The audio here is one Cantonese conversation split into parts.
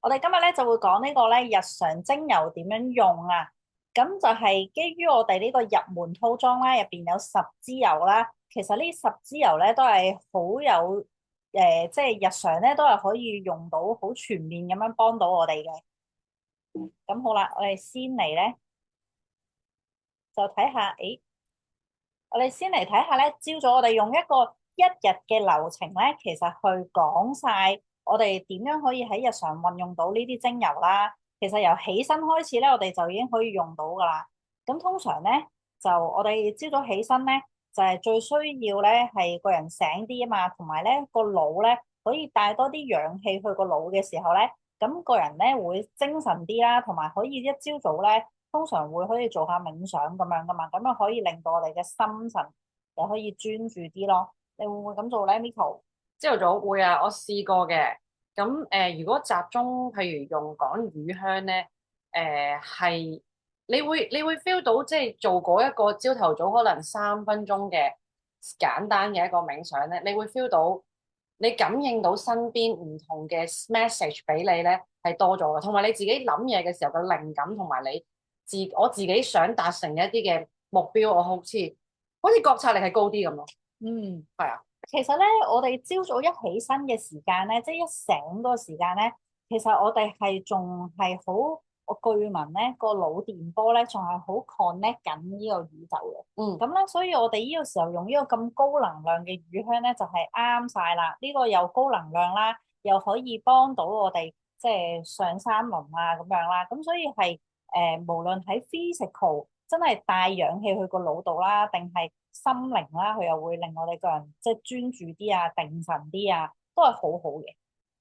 我哋今日咧就會講呢個咧日常精油點樣用啊。咁就係基於我哋呢個入門套裝啦，入邊有十支油啦。其實呢十支油咧都係好有即係日常咧都係可以用到好全面咁樣幫到我哋嘅。咁好啦，我哋先嚟咧就睇下，我哋先嚟睇下咧，朝早我哋用一日嘅流程咧，其實去講晒我哋點樣可以喺日常運用到呢啲精油啦。其實由起身開始咧，我哋就已經可以用到噶啦。咁通常咧，就我哋朝早起身咧，就係最需要咧係個人醒啲啊嘛，同埋咧個腦咧可以帶多啲氧氣去個腦嘅時候咧，咁個人咧會精神啲啦，同埋可以一朝早咧。通常會可以做下冥想咁樣噶嘛，咁樣可以令到我哋嘅心神又可以專注啲咯。你會唔會咁做咧，Miko？朝頭早會啊，我試過嘅。咁如果集中，譬如用講乳香咧，係你會 feel 到，即係做嗰一個朝頭早可能3分鐘嘅簡單嘅一個冥想咧，你會 feel 到你感應到身邊唔同嘅 message 俾你咧係多咗嘅，同埋你自己諗嘢嘅時候嘅靈感，同埋我自己想達成嘅一啲嘅目標，我好似覺察力係高啲咁咯。嗯。係啊。其實咧，我哋朝早一起身嘅時間咧，即係一醒嗰個時間咧，其實我哋係仲係好，我據聞咧個腦電波咧仲係好 connect 緊呢個宇宙嘅。嗯。咁咧，所以我哋呢個時候用呢個咁高能量嘅乳香咧，就係啱晒啦。呢個又高能量啦，又可以幫到我哋即係上三輪啊咁樣啦。咁所以係無論喺 physical 真係帶氧氣去個腦度啦，定係心靈啦，佢又會令我哋個人即係專注啲啊、定神啲啊，都係好好嘅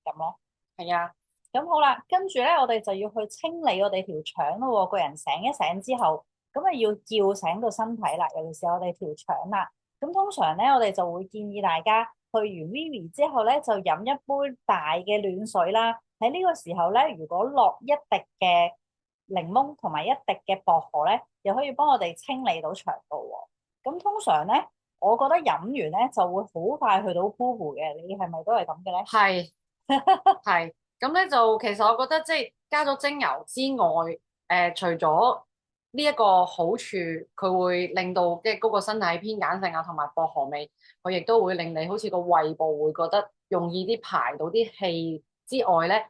咁咯。係啊。咁好啦，跟住咧，我哋就要去清理我哋條腸咯喎。個人醒一醒之後，咁啊要叫醒個身體啦，尤其是我哋條腸啦。咁通常咧，我哋就會建議大家去完 Vivi 之後咧，就飲一杯大嘅暖水啦。喺呢個時候咧，如果落一滴嘅檸檬同埋一滴嘅薄荷咧，又可以幫我哋清理到腸道喎。咁通常咧，我覺得飲完咧就會好快去到 Poo 嘅。你係咪都係咁嘅咧？係。係。咁咧就其實我覺得即係加咗精油之外，除咗呢一個好處，佢會令到即係嗰個身體偏鹼性啊，同埋薄荷味，佢亦都會令你好似個胃部會覺得容易啲排到啲氣之外咧，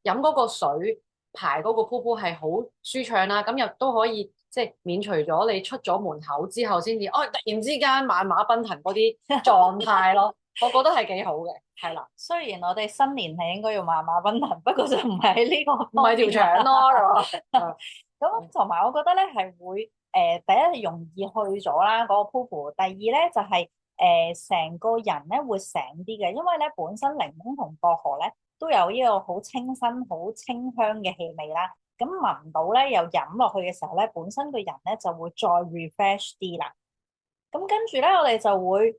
飲嗰個水排嗰個噗噗係好舒暢啦，咁又都可以即係免除咗你出咗門口之後先至，突然之間萬馬奔騰嗰啲狀態咯，我覺得係幾好嘅。係啦。雖然我哋新年係應該要萬馬奔騰，不過就唔係喺呢個唔係條方面啦。腸咯，係嘛？咁同埋我覺得咧係會第一係容易去咗啦嗰個 poo， 第二咧就係成個人咧會醒啲嘅，因為咧本身檸檬同薄荷咧都有呢個好清新、好清香嘅氣味啦。咁聞到咧又飲落去嘅時候咧，本身個人咧就會再 refresh 啲啦。咁跟住咧，我哋就會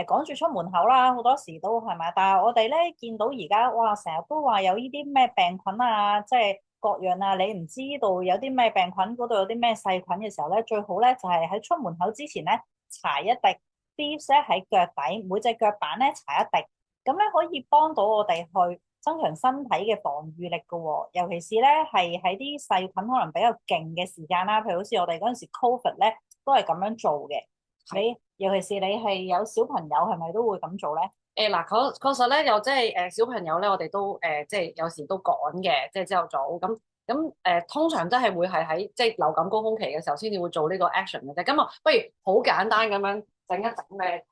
趕住出門口啦，好多時都係咪？但係我哋咧見到而家哇，成日都話有呢啲咩病菌啊，即係各樣啊，你唔知道有啲咩病菌，嗰度有啲咩細菌嘅時候咧，最好咧就係喺出門口之前咧搽一滴 Thieves 咧喺腳底，每隻腳板咧搽一滴，咁咧可以幫到我哋去增強身體嘅防禦力噶喎。尤其是咧係喺啲細菌可能比較勁嘅時間啦，譬如好似我哋嗰陣時 Covid 咧都係咁樣做嘅。係。尤其是你係有小朋友，係咪都會咁做咧？嗱，確實咧，又即係小朋友咧，我哋都即係有時都趕嘅，即係朝頭早咁通常都係會係喺即係流感高峰期嘅時候先至會做呢個 action 嘅啫。咁啊，不如好簡單咁樣整一整咧。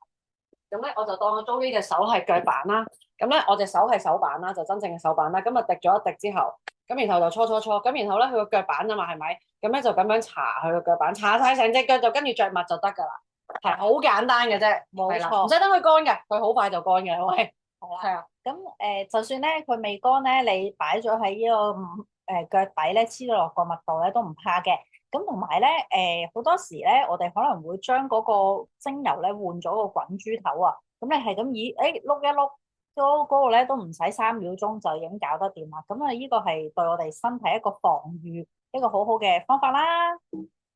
咁咧，我就當我 Joey 隻手係腳板啦，咁咧我隻手係手板啦，就真正嘅手板啦。咁啊滴咗一滴之後，咁然後就搓，咁然後咧佢個腳板啊嘛，係咪？咁咧就咁樣搽佢個腳板，搽晒成隻腳就跟住着襪就得㗎啦。係好簡單嘅啫。係啦，唔冇錯，使等佢乾嘅，佢好快就乾嘅。喂。係啦。係啊。咁就算咧佢未乾咧，你擺咗喺呢個腳底咧，黐咗落個襪度咧都唔怕嘅。咁同埋咧好多時咧，我哋可能會將嗰個精油咧換咗個滾珠頭啊。咁你係咁以碌一碌，嗰個咧都唔使3秒鐘就已經搞得掂啦。咁啊，呢個係對我哋身體一個防禦一個好好嘅方法啦。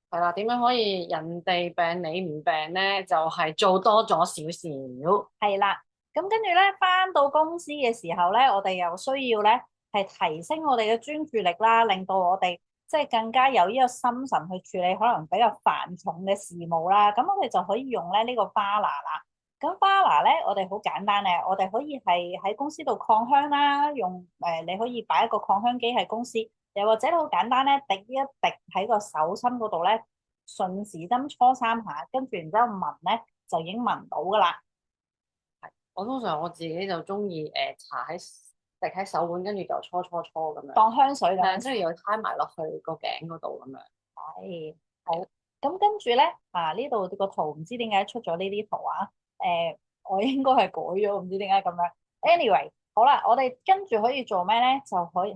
係啦，點樣可以人哋病你唔病咧？就係做多咗少少。係啦，咁跟住咧，翻到公司嘅時候咧，我哋又需要咧，係提升我哋嘅專注力啦，令到我哋即係更加有呢個心神去處理可能比較繁重嘅事務啦。咁我哋就可以用咧呢個 Vana 啦。咁 Vana 咧，我哋好簡單咧，我哋可以係喺公司度擴香啦，用你可以擺一個擴香機喺公司，又或者好簡單咧，滴一滴喺個手心嗰度咧，順時針搓3下，跟住然之後聞咧就已經聞到噶啦。我通常我自己就中意搽喺滴喺手腕，跟住就搓咁樣，當香水咁樣。跟住又揩埋落去個頸嗰度咁樣。係好，咁跟住咧，呢度個圖唔知點解出咗呢啲圖啊？我應該係改咗，唔知點解咁樣。Anyway，好啦，我哋跟住可以做咩咧？就可以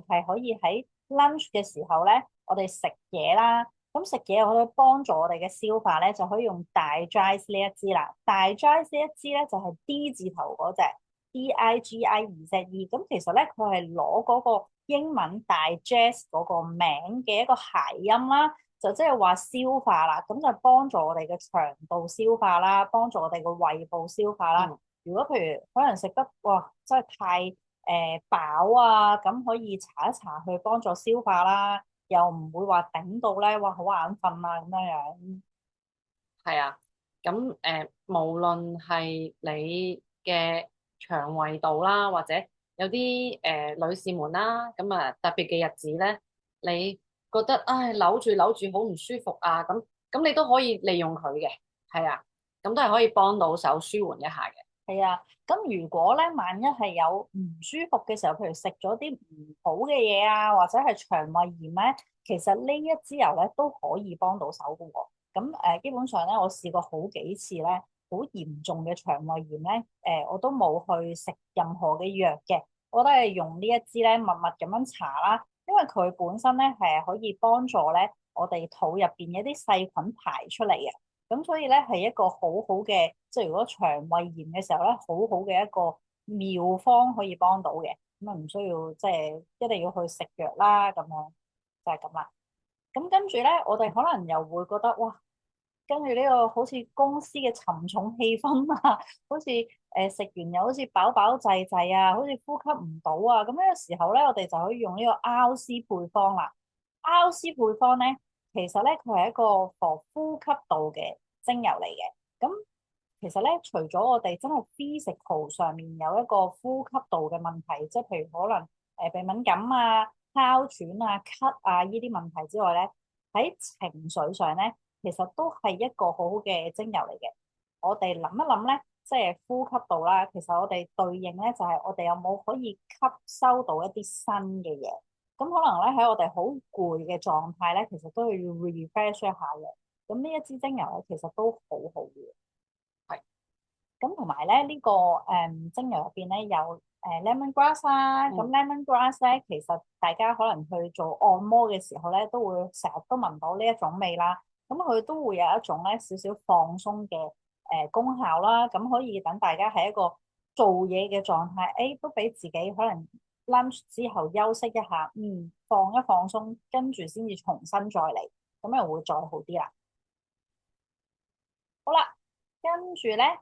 喺 lunch 嘅時候咧，我哋食嘢啦。咁食嘢可以幫助我哋嘅消化咧，就可以用 digest 呢一支啦。digest 呢一支咧就係 D 字頭嗰隻 DIGIEZE。咁其實咧佢係攞嗰個英文 digest 嗰個名嘅一個諧音啦。就即係話消化啦，咁就幫助我哋嘅腸道消化啦，幫助我哋個胃部消化啦。如果譬如可能食得哇真係太飽啊，咁可以搽一搽去幫助消化啦，又唔會話頂到咧，哇好眼瞓啊咁樣樣。係啊，咁無論係你嘅腸胃道啦，或者有啲女士們啦，咁啊特別嘅日子咧，你覺得唉扭住好唔舒服啊，咁你都可以利用佢嘅。係啊，咁都係可以幫到手舒緩一下嘅。係啊，咁如果咧，萬一係有唔舒服嘅時候，譬如食咗啲唔好嘅嘢啊，或者係腸胃炎咧，其實呢一支油咧都可以幫到手嘅喎。咁基本上咧，我試過好幾次咧，好嚴重嘅腸胃炎咧，我都冇去食任何嘅藥嘅，我都係用呢一支咧，默默咁樣搽啦，因為佢本身咧係可以幫助咧我哋肚入邊嘅一啲細菌排出嚟嘅。咁所以咧係一個好好嘅，即係如果腸胃炎嘅時候咧，好好嘅一個妙方可以幫到嘅，咁啊唔需要即係一定要去食藥啦，咁樣就係咁啦。咁跟住咧，我哋可能又會覺得哇，跟住呢個好似公司嘅沉重氣氛啊，好似食完又好似飽飽滯滯啊，好似呼吸唔到啊，咁呢個時候咧，我哋就可以用呢個 RC 配方啦。RC 配方咧，其實咧佢係一個 for 呼吸道嘅精油嚟嘅。咁其實咧，除咗我哋真係 physical 上面有一個呼吸道嘅問題，即係譬如可能鼻敏感啊、哮喘啊、咳啊呢啲問題之外咧，喺情緒上咧，其實都係一個好好嘅精油嚟嘅。我哋諗一諗咧，即係呼吸道啦，其實我哋對應咧就係我哋有冇可以吸收到一啲新嘅嘢。咁可能咧喺我哋好攰嘅狀態咧，其實都要 refresh 一下嘅。咁呢一支精油咧，其實都好好嘅。係。咁同埋咧呢個精油入邊咧有lemongrass 啦。咁 lemongrass 咧其實大家可能去做按摩嘅時候咧，都會成日都聞到呢一種味啦。咁佢都會有一種咧少少放鬆嘅功效啦。咁可以等大家喺一個做嘢嘅狀態，都俾自己可能 lunch 之後休息一下，放一放鬆，跟住先至重新再嚟，咁又會再好啲啦。好啦，跟住咧。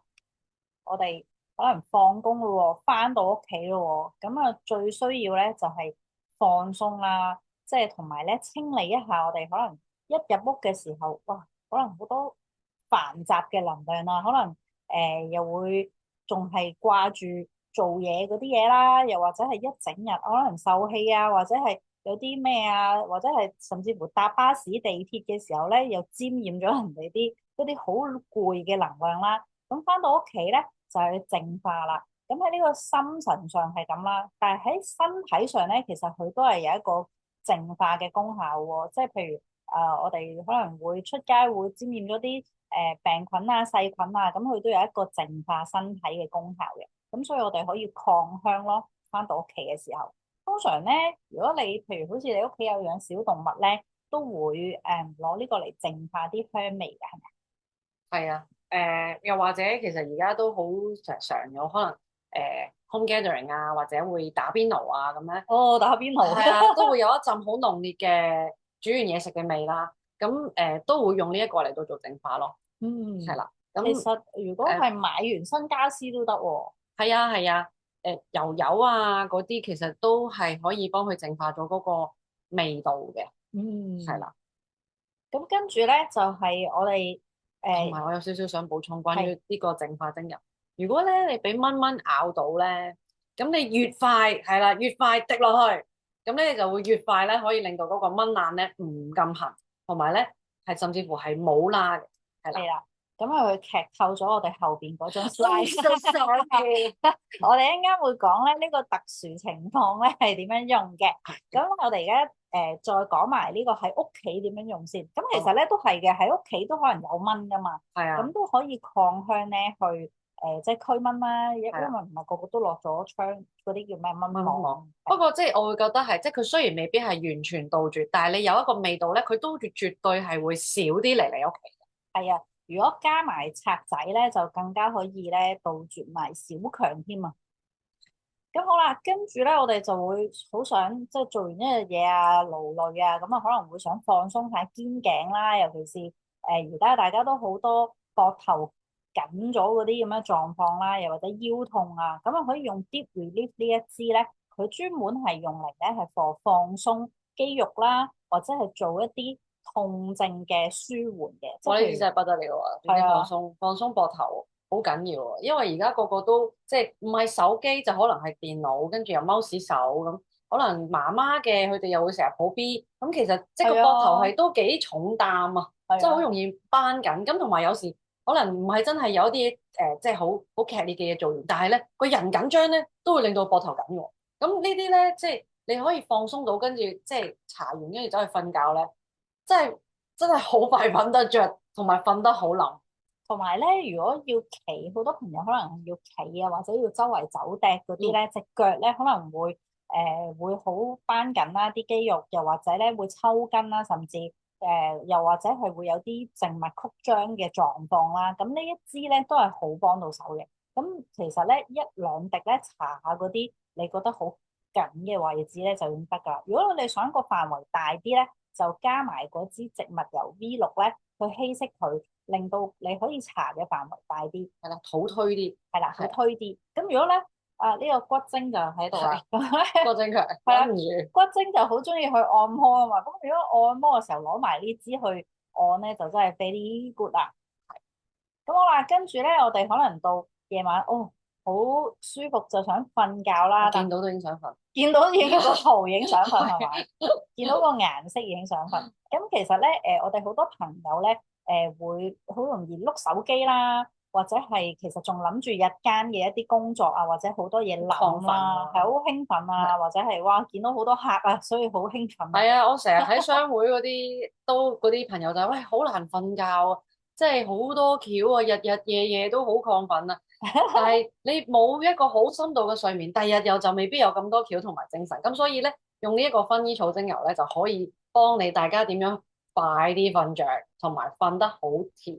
我哋可能放工咯喎，翻到屋企咯喎，咁啊最需要咧就係放鬆啦，即係同埋咧清理一下我哋可能一入屋嘅時候，哇，可能好多繁雜嘅能量啊，可能又會仲係掛住做嘢嗰啲嘢啦，又或者係一整日可能受氣啊，或者係有啲咩啊，或者係甚至乎搭巴士、地鐵嘅時候咧，又沾染咗人哋啲嗰啲好攰嘅能量啦。咁翻到屋企咧，就係淨化啦。咁喺呢個心神上係咁啦，但係喺身體上咧，其實佢都係有一個淨化嘅功效喎。即係譬如我哋可能會出街會沾染咗啲病菌啊、細菌啊，咁佢都有一個淨化身體嘅功效嘅。咁所以我哋可以擴香咯。翻到屋企嘅時候，通常咧，如果你譬如好似你屋企有養小動物咧，都會攞呢個嚟淨化啲香味嘅，係咪？係啊，又或者其實而家都好常有可能home gathering 啊，或者會打邊爐啊咁咧。哦，打邊爐。係啊，都會有一陣好濃烈嘅煮完嘢食嘅味啦。咁都會用呢一個嚟到做淨化咯。嗯，係啦，咁其實如果係買完新家私都得喎。係啊係啊，油油啊嗰啲，其實都係可以幫佢淨化咗嗰個味道嘅，係嗯，啦。咁跟住咧就係、我哋誒同埋我有少少想補充關係於呢個淨化精油。如果咧你俾蚊蚊咬到咧，咁你越快係啦，越快滴落去，咁咧就會越快咧可以令到嗰個蚊爛咧唔咁痕，同埋咧係甚至乎係冇啦嘅，係啦。係啦，咁啊佢劇透咗我哋後邊嗰種 I'm slide。so sorry。我哋一陣間會講咧呢個特殊情況咧係點樣用嘅。咁我哋而家再講埋呢個喺屋企點樣用先。咁其實咧都係嘅，喺屋企都可能有蚊噶嘛，係啊，咁都可以擴香咧去即係驅蚊啦。因為係啊。唔係個個都落咗窗嗰啲叫咩蚊蚊網，網。不過即係我會覺得係，即係佢雖然未必係完全杜絕，但係你有一個味道咧，佢都絕對係會少啲嚟你屋企。係啊，如果加埋賊仔咧，就更加可以咧杜絕埋小強添啊！咁好啦，跟住咧，我哋就會好想即係做完一樣嘢啊，勞累啊，咁啊可能會想放鬆下肩頸啦，尤其是而家大家都好多膊頭緊咗嗰啲咁嘅狀況啦，又或者腰痛啊，咁啊可以用 Deep Relief 呢一支咧，佢專門係用嚟咧係放鬆肌肉啦，或者係做一啲痛症嘅舒緩嘅，即係我呢譬如啲真係不得了啊！呢啲放係啊，鬆放鬆膊頭好緊要啊，因為而家個個都即係唔係手機就可能係電腦，跟住又 mouse 手咁，可能媽媽嘅佢哋又會成日抱 B，咁其實即係個係膊頭啊，係都幾重擔啊，係啊，即係好容易扳緊，咁同埋有時可能唔係真係有一啲即係好劇烈嘅嘢做完，但係咧個人緊張咧都會令到膊頭緊喎。咁呢啲咧即係你可以放鬆到，跟住即係搽完跟住走去瞓覺咧，即係真係好快瞓得着，同埋瞓得好冧。同埋咧，如果要企，好多朋友可能係要企啊，或者要周圍走趯嗰啲嗯，咧，隻腳咧可能會會好繃緊啦，啲肌肉，又或者咧會抽筋啦，甚至又或者係會有啲靜脈曲張嘅狀況啦。咁呢一支咧都係好幫到手嘅。咁其實咧一兩滴咧搽下嗰啲你覺得好緊嘅位置咧就已經得㗎啦。如果你想個範圍大啲咧，就加埋嗰支植物油 V6咧去稀釋佢。令到你可以搽嘅範圍大啲，係啦，肚推啲，係啦，好係啊，推啲。咁如果咧呢個骨精就喺度啦，咁咧郭正強係啦，忍唔住，骨精就好中意去按摩啊嘛。咁如果按摩嘅時候攞埋呢支去按咧，就真係 very good 啦。咁好啦，跟住咧我哋可能到夜晚，哦，好舒服就想瞓覺啦，但我見到都已經想瞓。見到已經個圖影想瞓係係咪？見到個顏色已經想瞓。咁其實咧，我哋好多朋友咧，會好容易碌手機啦，或者係其實仲諗住日間嘅一啲工作啊，或者好多嘢諗亢奮啦，係好啊！興奮係啊，或者係哇見到好多客啊，所以好興奮啊。係啊，我成日喺商會嗰啲都嗰啲朋友就係喂好難瞓覺啊，即係好多橋啊，日日夜夜都好亢奮啊。但係你冇一個好深度嘅睡眠，第二日又就未必有咁多橋同埋精神。咁所以咧，用呢一個薰衣草精油咧，就可以幫你大家點樣快啲瞓着，同埋瞓得好甜、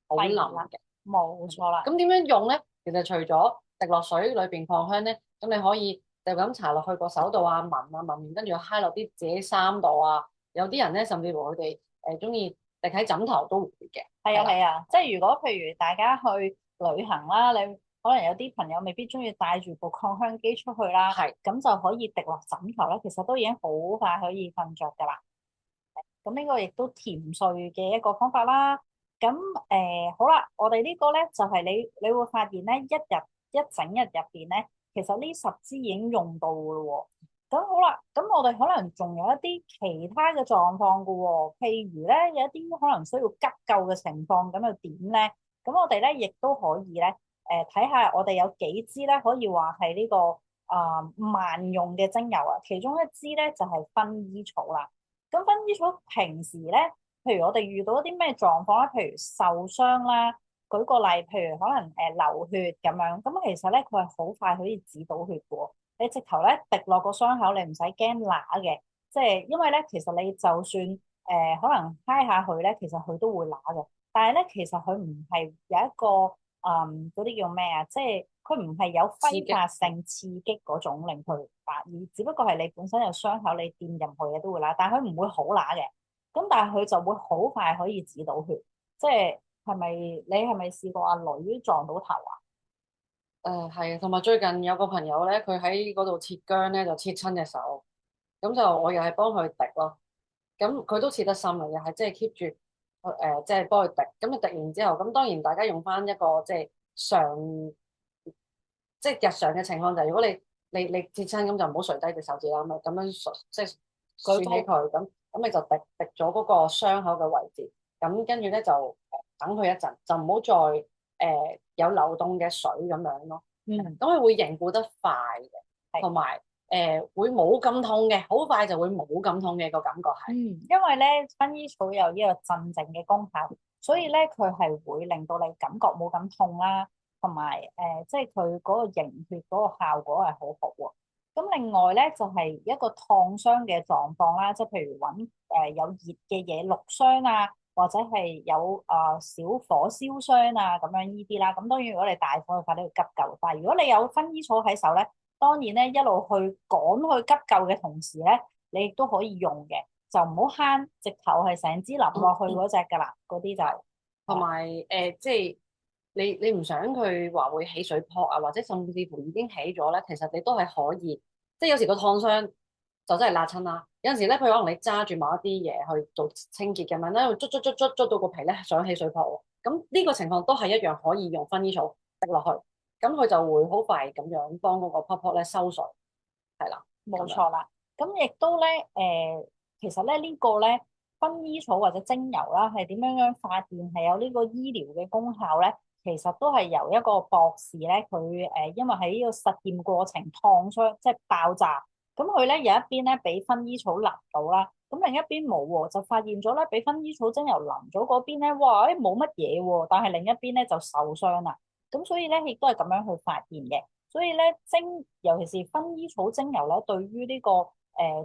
好係啦，冧嘅。冇錯啦。咁點樣用咧？其實除咗滴落水裏邊擴香咧，咁你可以就咁搽落去個手度啊，聞啊聞完，跟住揩落啲自己衫度啊。有啲人咧，甚至乎佢哋中意滴喺枕頭都會嘅，係啊係啦，係啊，即係如果譬如大家去旅行啦，你可能有啲朋友未必中意帶住部擴香機出去啦，係咁就可以滴落枕頭咧，其實都已經好快可以瞓着噶啦。咁呢個亦都甜睡嘅一個方法啦。咁好啦，我哋呢個咧就係你會發現咧，一整日入邊咧，其實呢10支已經用到噶咯喎。咁好啦，咁我哋可能仲有一啲其他嘅狀況噶喎，譬如咧有一啲可能需要急救嘅情況，咁又點咧？咁我哋咧亦都可以咧，睇下我哋有幾支咧可以話係呢個萬用嘅精油啊，其中一支咧就係薰衣草啦。咁薰衣草平時咧，譬如我哋遇到一啲咩狀況咧，譬如受傷啦，舉個例，譬如可能流血咁樣，咁其實咧佢係好快可以止到血嘅喎。你直頭咧滴落個傷口，你唔使驚乸嘅，即係因為咧其實你就算可能揩下佢咧，其實佢都會乸嘅。但係咧其實佢唔係有一個嗰啲叫咩啊？即係佢唔係有揮刺激。發性刺激嗰種令佢發，而只不過係你本身有傷口，你掂任何嘢都會乸，但係佢唔會好乸嘅。咁但係佢就會好快可以止到血。即係你係咪試過阿女撞到頭啊？係啊，同埋最近有個朋友咧，佢喺嗰度切薑咧，就切親隻手，咁就我又係幫佢滴咯。咁佢都切得深嘅，又係即係 keep 住即係幫佢滴。咁你滴完之後，咁當然大家用翻一個即係即係日常嘅情況就係，如果你切親咁就唔好垂低隻手指啦，咁樣即係豎起佢，咁你就滴咗嗰個傷口嘅位置。咁跟住咧就等佢一陣，就唔好再有流動嘅水咁樣咯。咁佢會凝固得快嘅，同埋會冇咁痛嘅，好快就會冇咁痛嘅個感覺係。因為咧薰衣草有呢個鎮靜嘅功效，所以咧佢係會令到你感覺冇咁痛啦，同埋即係佢嗰個凝血嗰個效果係好好喎。咁另外咧就係一個燙傷嘅狀況啦，即係譬如揾有熱嘅嘢燙傷啊，或者係有小火燒傷啊咁樣呢啲啦。咁當然如果你大火嘅話，你要急救。但係如果你有薰衣草喺手咧，當然咧一路去趕去急救嘅同時咧，你亦都可以用嘅，就唔好慳，直頭係成支淋落去嗰隻噶啦，嗰啲就同埋即係你唔想佢話會起水泡啊，或者甚至乎已經起咗咧，其實你都係可以，即係有時個燙傷就真係辣親啦。有陣時咧，譬如可能你揸住某一啲嘢去做清潔咁樣咧，捽到個皮咧想起水泡喎。咁呢個情況都係一樣可以用薰衣草滴落去，咁佢就會好快咁樣幫嗰個泡泡咧收水，係啦，冇錯啦。咁亦都咧其實咧呢個咧薰衣草或者精油啦，係點樣樣發現係有呢個醫療嘅功效咧？其實都係由一個博士咧，佢因為喺呢個實驗過程燙傷，即係爆炸。咁佢咧有一邊咧俾薰衣草淋到啦，咁另一邊冇喎，就發現咗咧俾薰衣草精油淋咗嗰邊咧，哇！冇乜嘢喎，但係另一邊咧就受傷啦。咁所以咧亦都係咁樣去發現嘅。所以咧尤其是薰衣草精油咧，對於呢個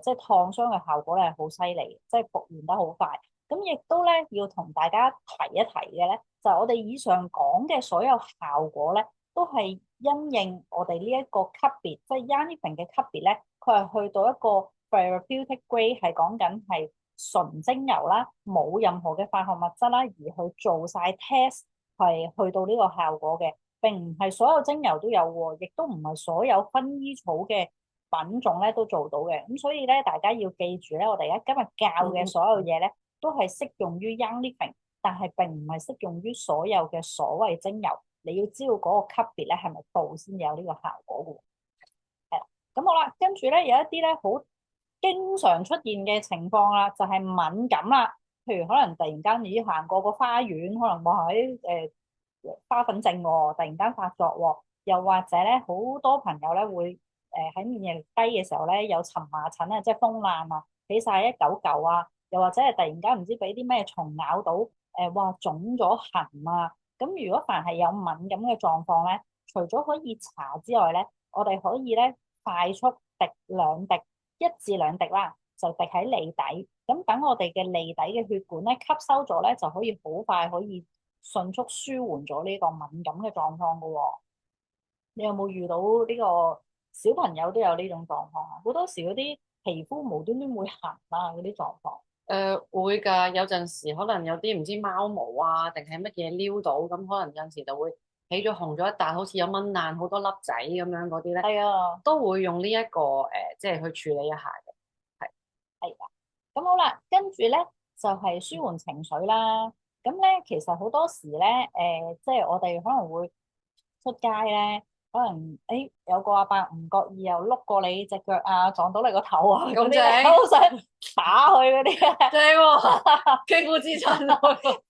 即係燙傷嘅效果咧係好犀利，即係復原得好快。咁亦都咧要同大家提一提嘅咧，就係我哋以上講嘅所有效果咧，都係因應我哋呢一個級別，即係 Yanifeng 嘅級別咧，佢係去到一個 therapeutic grade，係講緊係純精油啦，冇任何嘅化學物質啦，而去做晒 test 係去到呢個效果嘅。並唔係所有精油都有喎，亦都唔係所有薰衣草嘅品種咧都做到嘅。咁所以咧，大家要記住咧，我哋而家今日教嘅所有嘢咧，都係適用於 Young Living，但係並唔係適用於所有嘅所謂精油。你要知道嗰個級別咧係咪到先有呢個效果嘅喎。係啦，咁好啦，跟住咧有一啲咧好經常出現嘅情況啦，就係敏感啦。譬如可能突然間你行過個花園，可能望喺花粉症喎，突然間發作喎，又或者咧好多朋友咧會喺免疫力低嘅時候咧有蕁麻疹啊，即係風爛啊，起晒一嚿嚿啊，又或者係突然間唔知俾啲咩蟲咬到，哇腫咗痕啊。咁如果凡係有敏感嘅狀況咧，除咗可以搽之外咧，我哋可以咧快速滴1至2滴啦，就滴喺脷底。咁等我哋嘅脷底嘅血管咧吸收咗咧，就可以好快可以迅速舒緩咗呢個敏感嘅狀況噶喎。你有冇遇到呢個小朋友都有呢種狀況啊？好多時嗰啲皮膚無端端會痕啊嗰啲狀況。會㗎，有陣時可能有啲唔知貓毛啊，定係乜嘢撩到，咁可能有陣時就會起咗紅咗一笪，好似有蚊爛好多粒仔咁樣嗰啲咧，係啊，都會用呢一個即係去處理一下嘅。係係啊。咁好啦，跟住咧就係舒緩情緒啦。咁咧其實好多時咧，即係我哋可能會出街咧，可能有個阿伯唔覺意又碌過你隻腳啊，撞到你個頭啊，嗰啲咧好想打佢嗰啲啊。正喎，肌膚之親喎。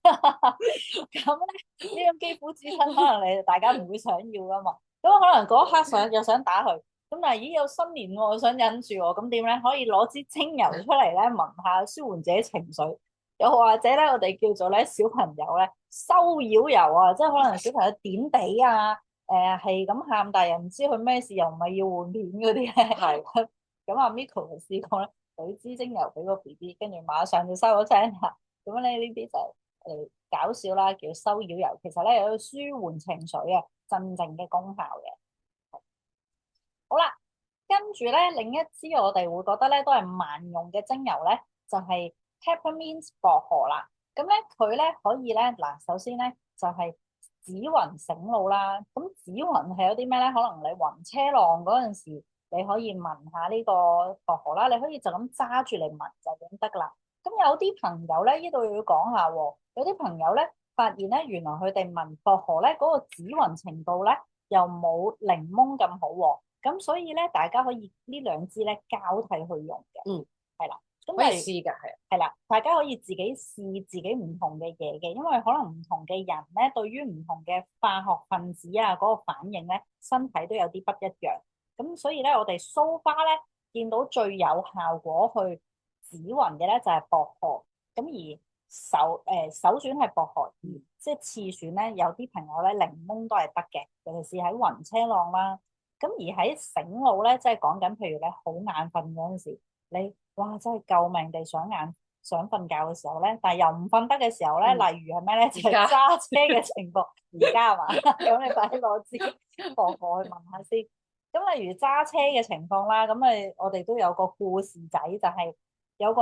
咁咧呢種肌膚之親，可能大家唔會想要噶嘛。咁可能嗰一刻又想打佢，咁但係咦有新年喎，想忍住喎，咁點咧？可以攞支精油出嚟咧，聞下舒緩自己情緒。又或者咧，我哋叫做咧小朋友咧騷擾油啊，即係可能小朋友點地啊，係咁喊，但係又唔知佢咩事，又唔係要換片嗰啲咧。係。咁阿 Miko 就試過咧，舉支精油俾個 BB，跟住馬上就收咗聲啦。咁咧呢啲就搞笑啦，叫騷擾油，其實咧有個舒緩情緒啊、鎮靜嘅功效嘅。好啦，跟住咧另一支我哋會覺得咧都係萬用嘅精油咧，就係 Peppermint 薄荷啦。咁咧佢咧可以咧嗱，首先咧就係紫雲醒腦啦。咁紫雲係有啲咩咧？可能你暈車浪嗰陣時，你可以聞下呢個薄荷啦，你可以就咁揸住嚟聞就已經得啦。咁有啲朋友咧，呢度要講下喎，有啲朋友咧發現咧，原來佢哋聞薄荷咧嗰個紫雲程度咧，又冇檸檬咁好喎。咁所以咧，大家可以呢兩支咧交替去用嘅。嗯，係啦。咁可以但係試㗎，係。係啦，大家可以自己試自己唔同嘅嘢嘅，因為可能唔同嘅人咧，對於唔同嘅化學分子啊嗰個反應咧，身體都有啲不一樣。咁所以咧，我哋 so far 咧見到最有效果去止暈嘅咧就係薄荷。咁而首選係薄荷，而即係次選咧，有啲朋友咧檸檬都係得嘅，尤其是喺暈車浪啦。咁而喺醒腦咧，即係講緊，譬如你好眼瞓嗰陣時，你哇真係救命地想瞓覺嘅時候咧，但係又唔瞓得嘅時候咧，例如係咩咧？就係揸車嘅情況。而家係嘛？咁你快啲攞支薄荷去聞下先。咁例如揸車嘅情況啦，咁我哋都有個故事仔，就係有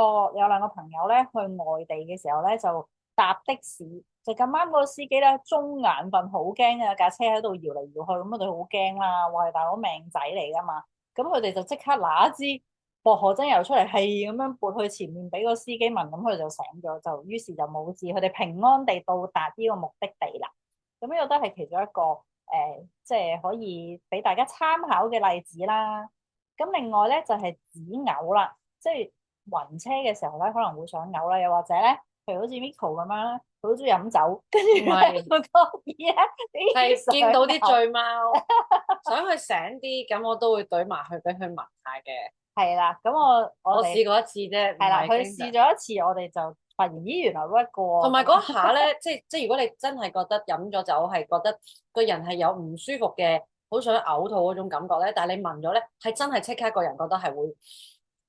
兩個朋友咧去外地嘅時候咧，就搭的士，就咁啱嗰個司機咧中眼瞓，好驚啊！架車喺度搖嚟搖去，咁我哋好驚啦，話係大佬命仔嚟噶嘛。咁佢哋就即刻拿一支薄荷精油出嚟，係咁樣撥去前面俾個司機聞，咁佢就醒咗，就於是就冇事，佢哋平安地到達呢個目的地啦。咁呢個都係其中一個即係可以俾大家參考嘅例子啦。咁另外咧就係止嘔啦，即係暈車嘅時候咧可能會想嘔啦，又或者咧，譬如好似 Miko 咁樣咧，佢好中意飲酒，跟住咧個個嘢係見到啲醉貓，想佢醒啲，咁我都會懟埋去俾佢聞下嘅。係啦，咁我哋試過一次啫，係啦，佢經常試咗一次，我哋就發現咦原來 work 過。同埋嗰下咧，即係如果你真係覺得飲咗酒係覺得個人係有唔舒服嘅，好想嘔吐嗰種感覺咧，但係你聞咗咧，係真係即刻個人覺得係會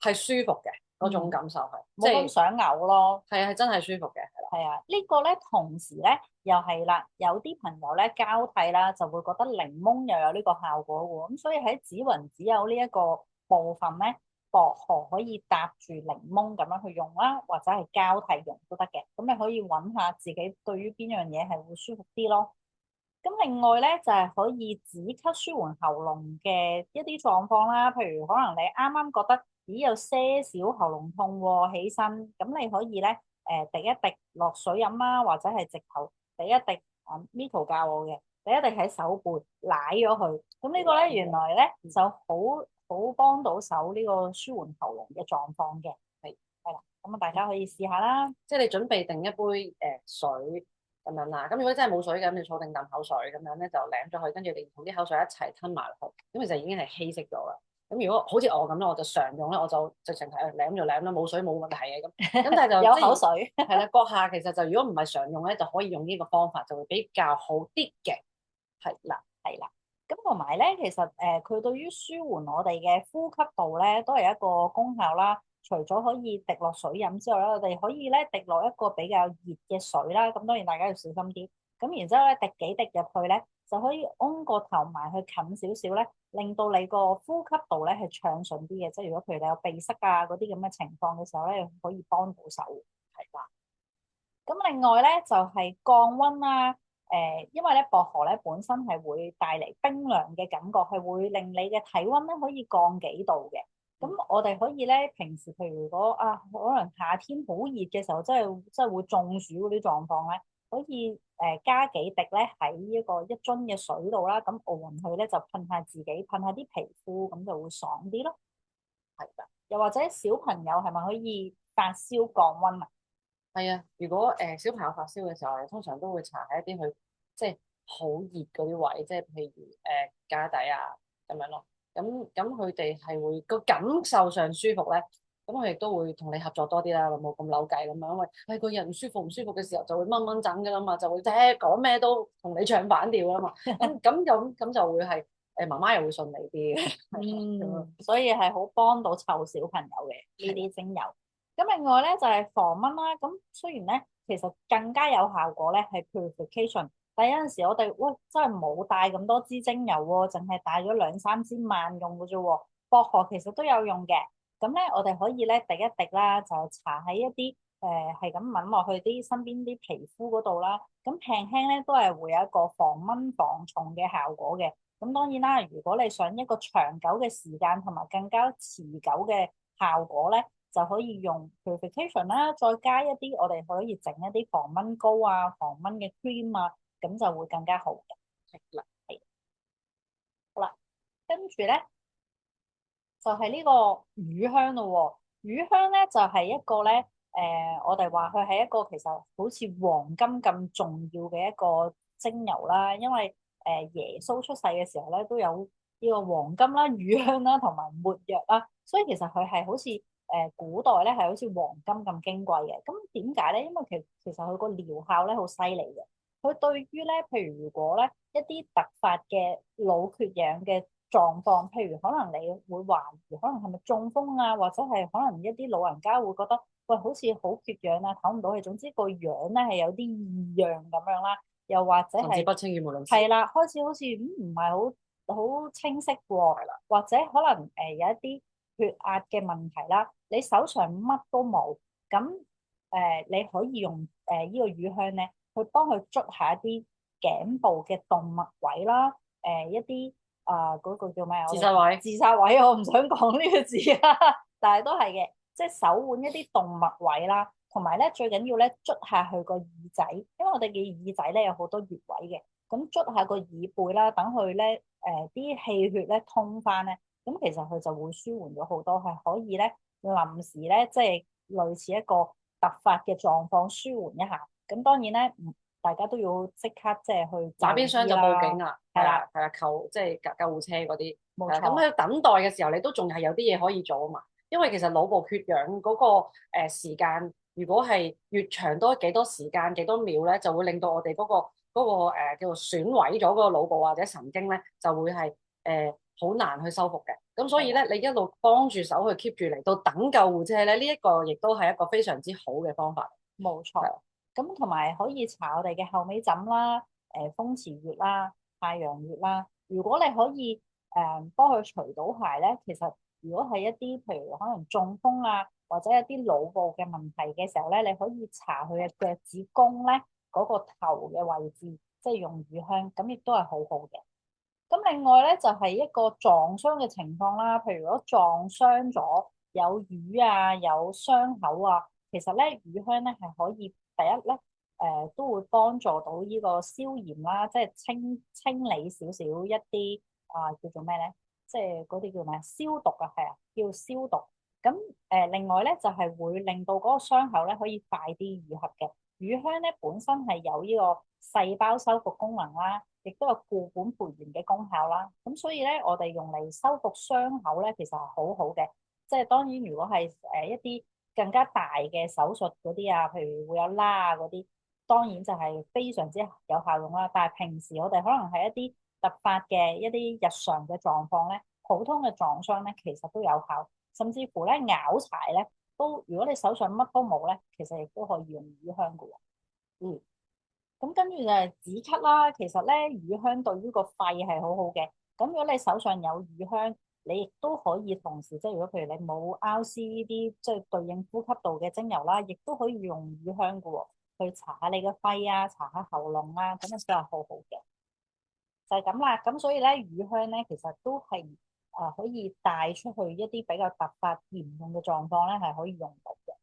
係舒服嘅嗰種感受係，冇咁想嘔咯。係啊，係真係舒服嘅，係啦。係啊，呢個咧同時咧又係啦，有啲朋友咧交替啦，就會覺得檸檬又有呢個效果喎。咁所以喺紫雲只有呢一個部分咧，薄荷可以搭住檸檬咁樣去用啦，或者係交替用都得嘅。咁你可以揾下自己對於邊樣嘢係會舒服啲咯。咁另外咧就係可以止咳舒緩喉嚨嘅一啲狀況啦，譬如可能你啱啱覺得咦有些少喉嚨痛喎，起身咁你可以咧滴一滴落水飲啦，或者係直頭滴一滴Miko 教我嘅，滴一滴喺手背舐咗佢。咁呢個咧原來咧就好幫到手呢個舒緩喉嚨嘅狀況嘅。係啦，咁啊大家可以試下啦。即係你準備定一杯水咁樣啦，咁如果真係冇水嘅，咁你儲定啖口水咁樣咧，就舐咗佢，跟住你同啲口水一齊吞埋落去，咁其實已經係稀釋咗啦。咁如果好似我咁咧，我就常用咧，我就直情係舐就舐啦，冇水冇問題嘅咁。但係就有口水係啦，閣下其實就如果唔係常用咧，就可以用呢個方法，就會比較好啲嘅。係啦，係啦。咁同埋咧，其實佢對於舒緩我哋嘅呼吸道咧，都係一個功效啦。除咗可以滴落水飲之外咧，我哋可以咧滴落一個比較熱嘅水啦。咁當然大家要小心啲。咁然之後咧，滴幾滴入去咧，就可以安個頭埋去近少少咧，令到你個呼吸道咧係暢順啲嘅。即係如果譬如你有鼻塞啊嗰啲咁嘅情況嘅時候咧，可以幫到手。係啦。咁另外咧就係降溫啦。因為咧薄荷咧本身係會帶嚟冰涼嘅感覺，係會令你嘅體溫咧可以降幾度嘅。咁我哋可以咧平時譬如如果可能夏天好熱嘅時候，真係會中暑嗰啲狀況咧，可以加幾滴咧喺呢個一樽嘅水度啦，咁熬勻佢咧就噴下自己，噴下啲皮膚，咁就會爽啲咯。係㗎，又或者小朋友係咪可以發燒降溫啊？係啊，如果小朋友發燒嘅時候，我哋通常都會搽喺一啲佢即係好熱嗰啲位，即係譬如家底啊咁樣咯。咁佢哋係會個感受上舒服咧，咁佢亦都會同你合作多啲啦，冇咁扭計咁樣，因為係個人唔舒服嘅時候就會掹掹整噶啦嘛，就會即係講咩都同你唱反調啦嘛。咁就會係媽媽又會順利啲嘅。所以係好幫到湊小朋友嘅呢啲精油。咁另外咧就係防蚊啦。咁雖然咧其實更加有效果咧係 purification，但係有陣時我哋真係冇帶咁多支精油喎，淨係帶咗2、3支萬用嘅啫喎。薄荷其實都有用嘅。咁咧我哋可以咧滴一滴啦，就搽喺一啲係咁抿落去啲身邊啲皮膚嗰度啦，咁輕輕咧都係會有一個防蚊防蟲嘅效果嘅。咁當然啦，如果你想一個長久嘅時間同埋更加持久嘅效果咧，就可以用 purification 啦，再加一啲我哋可以整一啲防蚊膏啊、防蚊嘅 cream 啊，咁就會更加好嘅。係啦，係好啦，跟住咧就係呢個乳香咯喎。乳香咧就係一個咧，我哋話佢係一個其實好似黃金咁重要嘅一個精油啦，因為耶穌出世嘅時候咧都有呢個黃金啦、乳香啦同埋沒藥啦，所以其實佢係好似古代咧係好似黃金咁矜貴嘅。咁點解咧？因為其實佢個療效咧好犀利嘅。佢對於咧，譬如如果咧一啲突發嘅腦缺氧嘅狀況，譬如可能你會懷疑，可能係咪中風啊，或者係可能一啲老人家會覺得，喂，好似好缺氧啊，唞唔到氣，總之個樣咧係有啲異樣咁樣啦，又或者係甚至不清語無論事。係啦，開始好似唔係好清晰喎，或者可能有一啲血壓嘅問題啦，你手上乜都冇，咁你可以用呢個乳香咧。去幫佢捽下一啲頸部嘅動脈位啦，一啲嗰個叫咩啊？自殺位。自殺位我唔想講呢個字啊，但係都係嘅，即係手腕一啲動脈位啦，同埋咧最緊要咧捽下佢個耳仔，因為我哋嘅耳仔咧有好多穴位嘅，咁捽下個耳背啦，等佢咧啲氣血咧通翻咧，咁其實佢就會舒緩咗好多，係可以咧臨時咧即係類似一個突發嘅狀況舒緩一下。咁當然咧，大家都要即刻即係去打邊廂就報警啦，係啦，係啦，即係救護車嗰啲。冇錯。咁喺等待嘅時候，你都仲係有啲嘢可以做啊嘛。因為其實腦部缺氧嗰個時間，如果係越長多幾多時間幾多秒咧，就會令到我哋嗰個叫做損毀咗嗰個腦部或者神經咧，就會係好難去修復嘅。咁所以咧，你一路幫住手去 keep 住嚟到等救護車咧，呢一個亦都係一個非常之好嘅方法。冇錯。咁同埋可以搽我哋嘅後尾枕啦，風池穴啦、太陽穴啦。如果你可以幫佢除到鞋咧，其實如果係一啲譬如可能中風啊，或者一啲腦部嘅問題嘅時候咧，你可以搽佢嘅腳趾公咧嗰個頭嘅位置，即係用乳香，咁亦都係好好嘅。咁另外咧就係一個撞傷嘅情況啦，譬如如果撞傷咗有瘀啊、有傷口啊，其實咧乳香咧係可以第一咧都會幫助到呢個消炎啦，即係清理少少一啲叫做咩咧，即係嗰啲叫咩消毒啊，係啊，叫消毒。咁另外咧就係會令到嗰個傷口咧可以快啲愈合嘅。乳香咧本身係有呢個細胞修復功能啦。亦都有固本培元嘅功效啦，咁所以咧，我哋用嚟修復傷口咧，其實係好好嘅。即係當然，如果係一啲更加大嘅手術嗰啲啊，譬如會有拉啊嗰啲，當然就係非常之有效用啦。但係平時我哋可能係一啲突發嘅一啲日常嘅狀況咧，普通嘅撞傷咧，其實都有效，甚至乎咧拗柴咧都，如果你手上乜都冇咧，其實亦都可以用乳香嘅喎。嗯。咁跟住就係止咳啦。其實咧，乳香對於個肺係好好嘅。咁如果你手上有乳香，你亦都可以同時，即係如果譬如你冇 RC 呢啲即係對應呼吸道嘅精油啦，亦都可以用乳香嘅喎，去搽下你嘅肺啊，搽下喉嚨啊，咁樣都係好好嘅。就係咁啦。咁所以咧，乳香咧其實都係可以帶出去一啲比較突發嚴重嘅狀況咧，係可以用到嘅。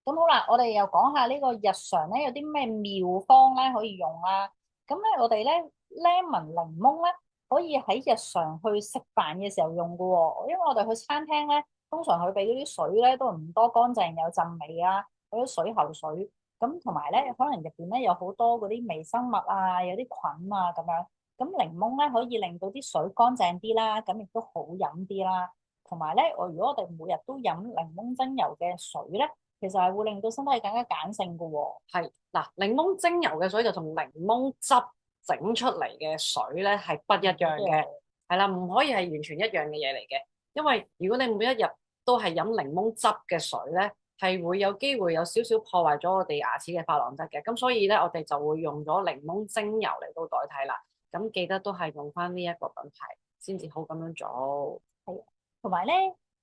咁好啦，我哋又講下呢個日常咧有啲咩妙方咧可以用啦。咁咧我哋咧 lemon 檸檬咧可以喺日常去食飯嘅時候用噶喎，因為我哋去餐廳咧，通常佢俾嗰啲水咧都唔多乾淨，有陣味啊，嗰啲水喉水。咁同埋咧，可能入邊咧有好多嗰啲微生物啊，有啲菌啊咁樣。咁檸檬咧可以令到啲水乾淨啲啦，咁亦都好飲啲啦。同埋咧，如果我哋每日都飲檸檬精油嘅水咧，其實係會令到身體更加鹼性嘅喎。係嗱，檸檬精油嘅水就同檸檬汁整出嚟嘅水咧係不一樣嘅，係啦，唔可以係完全一樣嘅嘢嚟嘅。因為如果你每一日都係飲檸檬汁嘅水咧，係會有機會有少少破壞咗我哋牙齒嘅琺瑯質嘅。咁所以咧，我哋就會用咗檸檬精油嚟到代替啦。咁記得都係用翻呢一個品牌先至好咁樣做。係，同埋咧，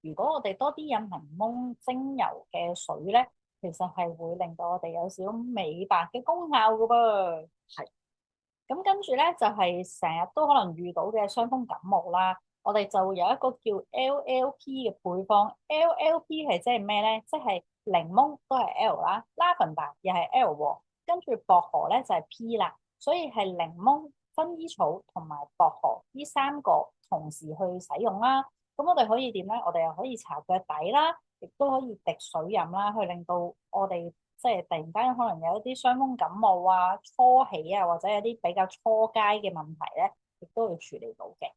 如果我哋多啲飲檸檬精油嘅水咧，其實係會令到我哋有少少美白嘅功效噶噃。係。咁跟住咧就係成日都可能遇到嘅傷風感冒啦，我哋就有一個叫 LLP 嘅配方，LLP 係即係咩咧？即係檸檬都係 L 啦，lavender 又係 L 喎，跟住薄荷咧就係 P 啦，所以係檸檬、薰衣草同埋薄荷呢三個同時去使用啦。咁我哋可以點咧？我哋又可以搽腳底啦，亦都可以滴水飲啦，去令到我哋即係突然間可能有一啲傷風感冒啊、初起啊，或者有啲比較初階嘅問題咧，亦都會處理到嘅。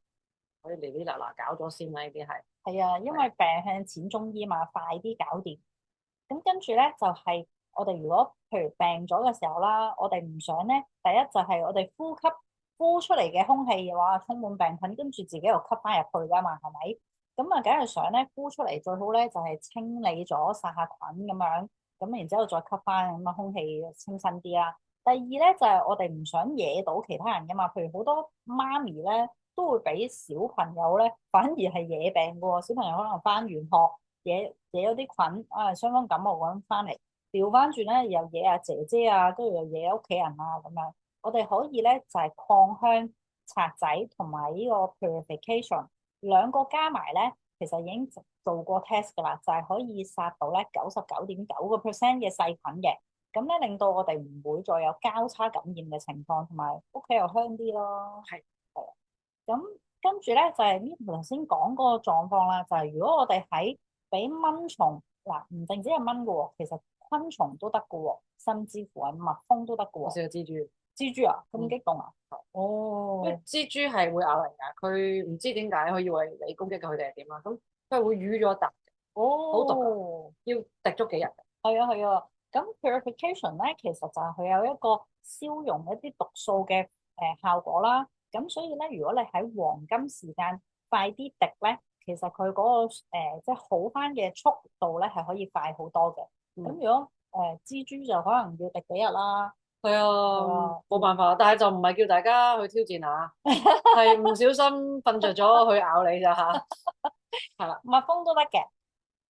可以嚟啲嗱嗱搞咗先啦，呢啲係。係啊，因為病向淺中醫嘛，快啲搞掂。咁跟住咧就係、我哋如果譬如病咗嘅時候啦，我哋唔想咧，第一就係我哋呼出嚟嘅空氣嘅話充滿病菌，跟住自己又吸翻入去噶嘛，係咪？咁啊，梗係想咧呼出嚟最好咧就係清理咗殺下菌咁樣，咁然之後再吸翻咁啊空氣清新啲啦。第二咧就係我哋唔想惹到其他人噶嘛，譬如好多媽咪咧都會俾小朋友咧反而係惹病嘅喎，小朋友可能翻完學惹咗啲菌啊，傷風感冒咁翻嚟，調翻轉咧又惹阿姐姐啊，跟住又惹屋企人啊咁樣。我哋可以咧就係擴香拆仔同埋呢個 purification 兩個加埋咧，其實已經做過 test 噶啦，就係可以殺到咧99.9%嘅細菌嘅，咁咧令到我哋唔會再有交叉感染嘅情況，同埋屋企又香啲咯。係。係啊，咁跟住咧就係呢頭先講嗰個狀況啦，就係如果我哋喺俾蚊蟲嗱，唔淨止係蚊嘅喎，其實昆蟲都得嘅喎，甚至乎係蜜蜂都得嘅喎。我試過蜘蛛。蜘蛛啊，咁激動啊！因為哦，蜘蛛係會咬人㗎，佢唔知點解，佢以為你攻擊佢哋係點啊？咁佢係會瘀咗一笪，好毒㗎，哦，要滴足幾日。係啊係啊，咁 purification 咧，其實就係佢有一個消融一啲毒素嘅效果啦。咁所以咧，如果你喺黃金時間快啲滴咧，其實佢嗰、個即係好翻嘅速度咧係可以快好多嘅。咁如嗯，果蜘蛛就可能要滴幾日啦。係啊，係啊，冇辦法，但係就唔係叫大家去挑戰啊，係唔小心瞓着咗去咬你咋嚇，係啦。蜜蜂都得嘅。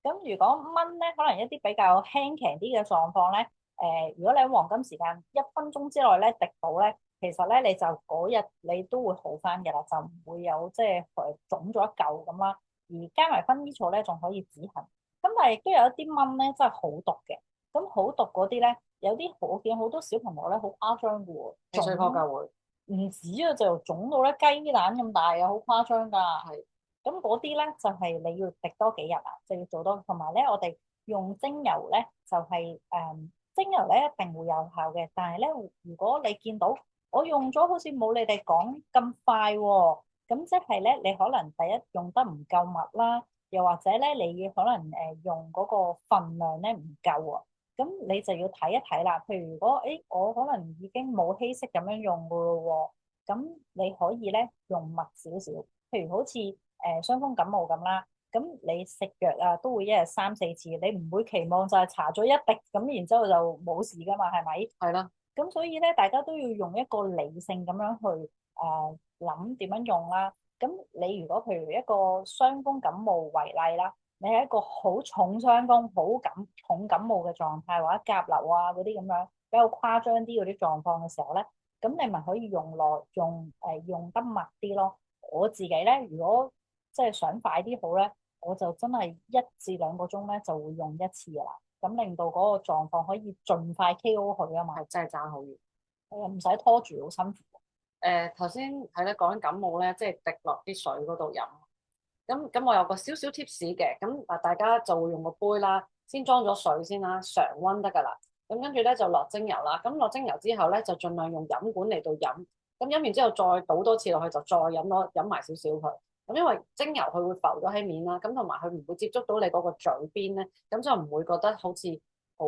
咁如果蚊咧，可能一啲比較輕騎啲嘅狀況咧，如果你喺黃金時間1分鐘之內咧滴到咧，其實咧你就嗰日你都會好翻嘅啦，就唔會有即係腫咗一嚿咁啦。而加埋薰衣草咧，仲可以止痕。咁但係亦都有一啲蚊咧，真係好毒嘅。咁好毒嗰啲咧，有啲我見好多小朋友咧，好誇張嘅喎，汽水泡腫教會。唔止啊，就腫到咧雞蛋咁大啊，好誇張㗎。係。咁嗰啲咧就係你要滴多幾日啦，就要做多。同埋咧，我哋用精油咧就係精油咧一定會有效嘅。但係咧，如果你見到我用咗好似冇你哋講咁快喎，咁即係咧你可能第一用得唔夠密啦，又或者咧你可能用嗰個份量咧唔夠啊，咁你就要睇一睇啦。譬如如果我可能已經冇稀釋咁樣用噶咯喎，咁你可以咧用密少少，譬如好似傷風感冒咁啦，咁你食藥啊都會一日3、4次，你唔會期望就係搽咗一滴咁，然之後就冇事噶嘛，係咪？係啦。咁所以咧，大家都要用一個理性咁樣去諗點樣用啦。咁你如果譬如一個傷風感冒為例啦，你係一個好重傷風、重感冒嘅狀態，或者甲流啊嗰啲咁樣比較誇張啲嗰啲狀況嘅時候咧，咁你咪可以用得密啲咯。我自己咧，如果即係想快啲好咧，我就真係1至2個鐘咧就會用一次噶啦，咁令到嗰個狀況可以盡快 KO 佢啊嘛，係真係爭好遠。唔使拖住好辛苦。頭先係咧講緊感冒咧，即係滴落啲水嗰度飲。咁我有個少少 tips 嘅，咁大家就會用個杯啦，先裝咗水先啦，常溫得㗎啦。咁跟住咧就落精油啦，咁落精油之後咧就盡量用飲管嚟到飲。咁飲完之後再倒多次落去，就再飲埋少少佢。咁因為精油佢會浮咗喺面啦，咁同埋佢唔會接觸到你嗰個嘴邊咧，咁就唔會覺得好似好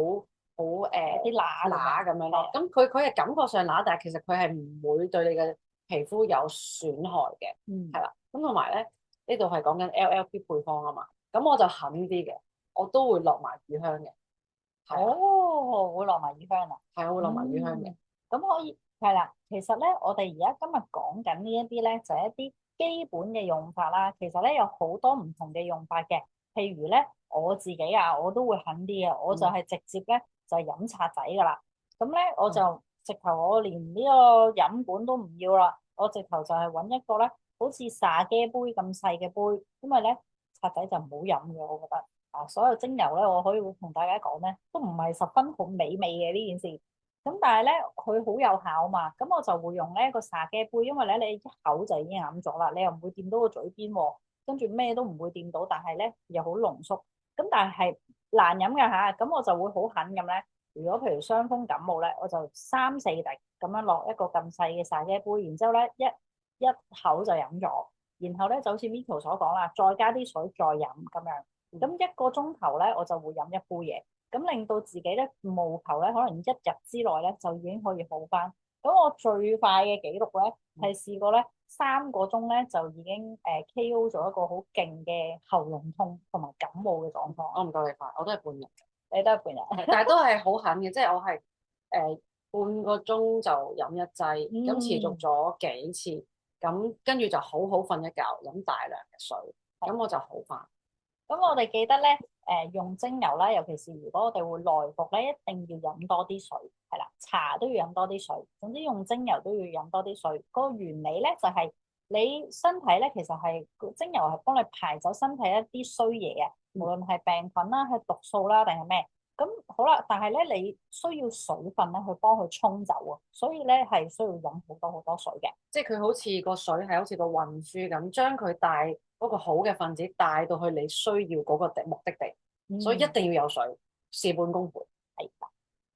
啲乸乸咁樣咯。咁佢係感覺上乸，但係其實佢係唔會對你嘅皮膚有損害嘅，係啦。咁同埋咧呢度係講緊 LLP 配方啊嘛，咁我就狠啲嘅，我都會落埋乳香嘅。哦，會落埋乳香啊？係啊，會落埋乳香嘅。咁可以係啦。其實咧，我哋而家今日講緊呢一啲咧，就係一啲基本嘅用法啦。其實咧有好多唔同嘅用法嘅。譬如咧我自己啊，我都會狠啲嘅，我就係直接咧就係飲刷仔噶啦。咁咧我就直頭我連呢個飲管都唔要啦，我直頭就係揾一個咧好似茶几杯咁細嘅杯，因為咧刷仔就唔好飲嘅，我覺得啊，所有精油咧我可以同大家講咧都唔係十分好美味嘅呢件事。咁但係咧佢好有效嘛，咁我就會用呢個茶几杯，因為咧你一口就已經飲咗啦，你又唔會掂到個嘴邊喎，跟住咩都唔會掂到，但係咧又好濃縮。咁但係難飲嘅嚇，咁我就會好狠咁咧。如果譬如傷風感冒咧，我就三四滴咁樣落一個咁細嘅茶几杯，然之後咧一口就飲咗，然後咧就好似 Miko 所講啦，再加啲水再飲咁樣。咁一個鐘頭咧，我就會飲一杯嘢。咁令到自己咧務求咧，可能一日之內咧就已經可以好翻。咁我最快嘅記錄咧係試過咧3個鐘咧就已經KO 咗一個好勁嘅喉嚨痛同埋感冒嘅狀況。我唔夠你快，我都係半日，你都係半日，但係都係好狠嘅，即係我係半個鐘就飲一劑，咁持續咗幾次，咁跟住就好好瞓一覺，飲大量嘅水，咁我就好翻。咁我哋記得咧，用精油啦，尤其是如果我哋會內服咧，一定要飲多啲水，係啦，茶都要飲多啲水，總之用精油都要飲多啲水。個原理咧就係你身體咧，其實係精油係幫你排走身體一啲衰嘢嘅，無論係病菌啦、係毒素啦定係咩。咁好啦，但係咧你需要水分咧去幫佢沖走啊，所以咧係需要飲好多好多水嘅。即係佢好似個水係好似個運輸咁，將佢帶嗰個好嘅分子帶到去你需要嗰個目的地，所以一定要有水，事半功倍。係啦，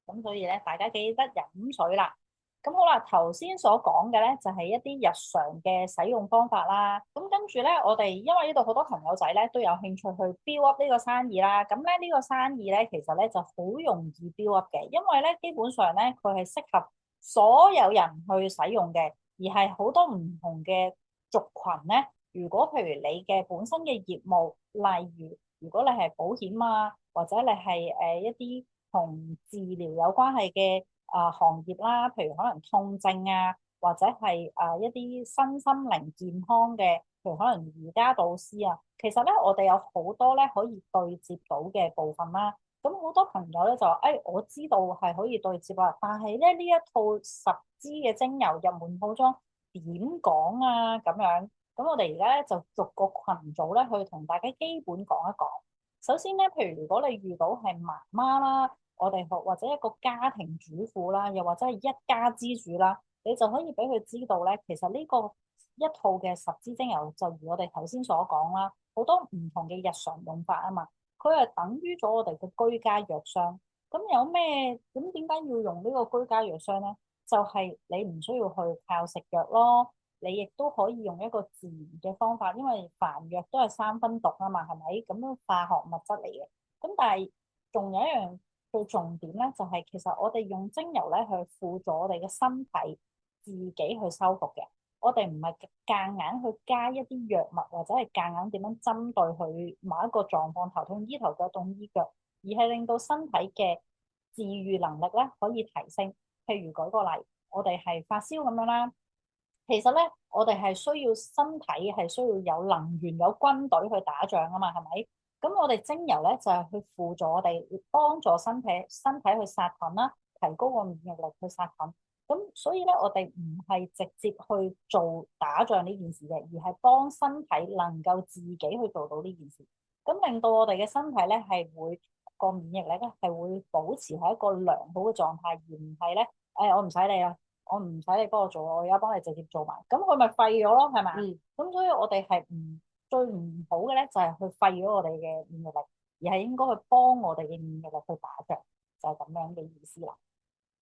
咁所以咧，大家記得飲水啦。咁好啦，頭先所講嘅咧就係一啲日常嘅使用方法啦。咁跟住咧，我哋因為呢度好多朋友仔咧都有興趣去 build up 呢個生意啦。咁咧呢個生意咧其實咧就好容易 build up 嘅，因為咧基本上咧佢係適合所有人去使用嘅，而係好多唔同嘅族群咧。如果譬如你嘅本身嘅業務，例如如果你係保險啊，或者你係一啲同治療有關係嘅行業啦，譬如可能痛症啊，或者係一啲身心靈健康嘅，譬如可能瑜伽導師啊，其實咧我哋有好多咧可以對接到嘅部分啦。咁好多朋友咧就話，我知道係可以對接啦，但係咧呢一套10支嘅精油入門套裝點講啊咁樣？咁我哋而家咧就逐個群組咧去同大家基本講一講。首先咧，譬如如果你遇到係媽媽啦，我哋或者一個家庭主婦啦，又或者係一家之主啦，你就可以俾佢知道咧，其實呢個一套嘅10支精油就如我哋頭先所講啦，好多唔同嘅日常用法啊嘛，佢係等於咗我哋嘅居家藥箱。咁有咩？咁點解要用呢個居家藥箱咧？就係你唔需要去靠食藥咯。你亦都可以用一個自然嘅方法，因為凡藥都係3分毒啊嘛，係咪？咁樣化學物質嚟嘅。咁但係仲有一樣最重點咧，就係其實我哋用精油咧去輔助我哋嘅身體自己去修復嘅。我哋唔係夾硬去加一啲藥物，或者係夾硬點樣針對佢某一個狀況，頭痛醫頭腳痛醫腳，而係令到身體嘅治癒能力咧可以提升。譬如舉個例，我哋係發燒咁樣啦。其實咧，我哋係需要身體係需要有能源、有軍隊去打仗啊嘛，係咪？咁我哋精油咧就係去輔助我哋，幫助身體去殺菌啦，提高個免疫力去殺菌。咁所以咧，我哋唔係直接去做打仗呢件事嘅，而係幫身體能夠自己去做到呢件事。咁令到我哋嘅身體咧係會個免疫力咧係會保持喺一個良好嘅狀態，而唔係咧，我唔使你啦。我唔使你幫我做，我而家幫你直接做埋，咁佢咪廢咗咯，係咪？咁所以我哋係最唔好嘅咧，就係去廢咗我哋嘅免疫力，而係應該去幫我哋嘅免疫力去打仗，就係咁樣嘅意思啦。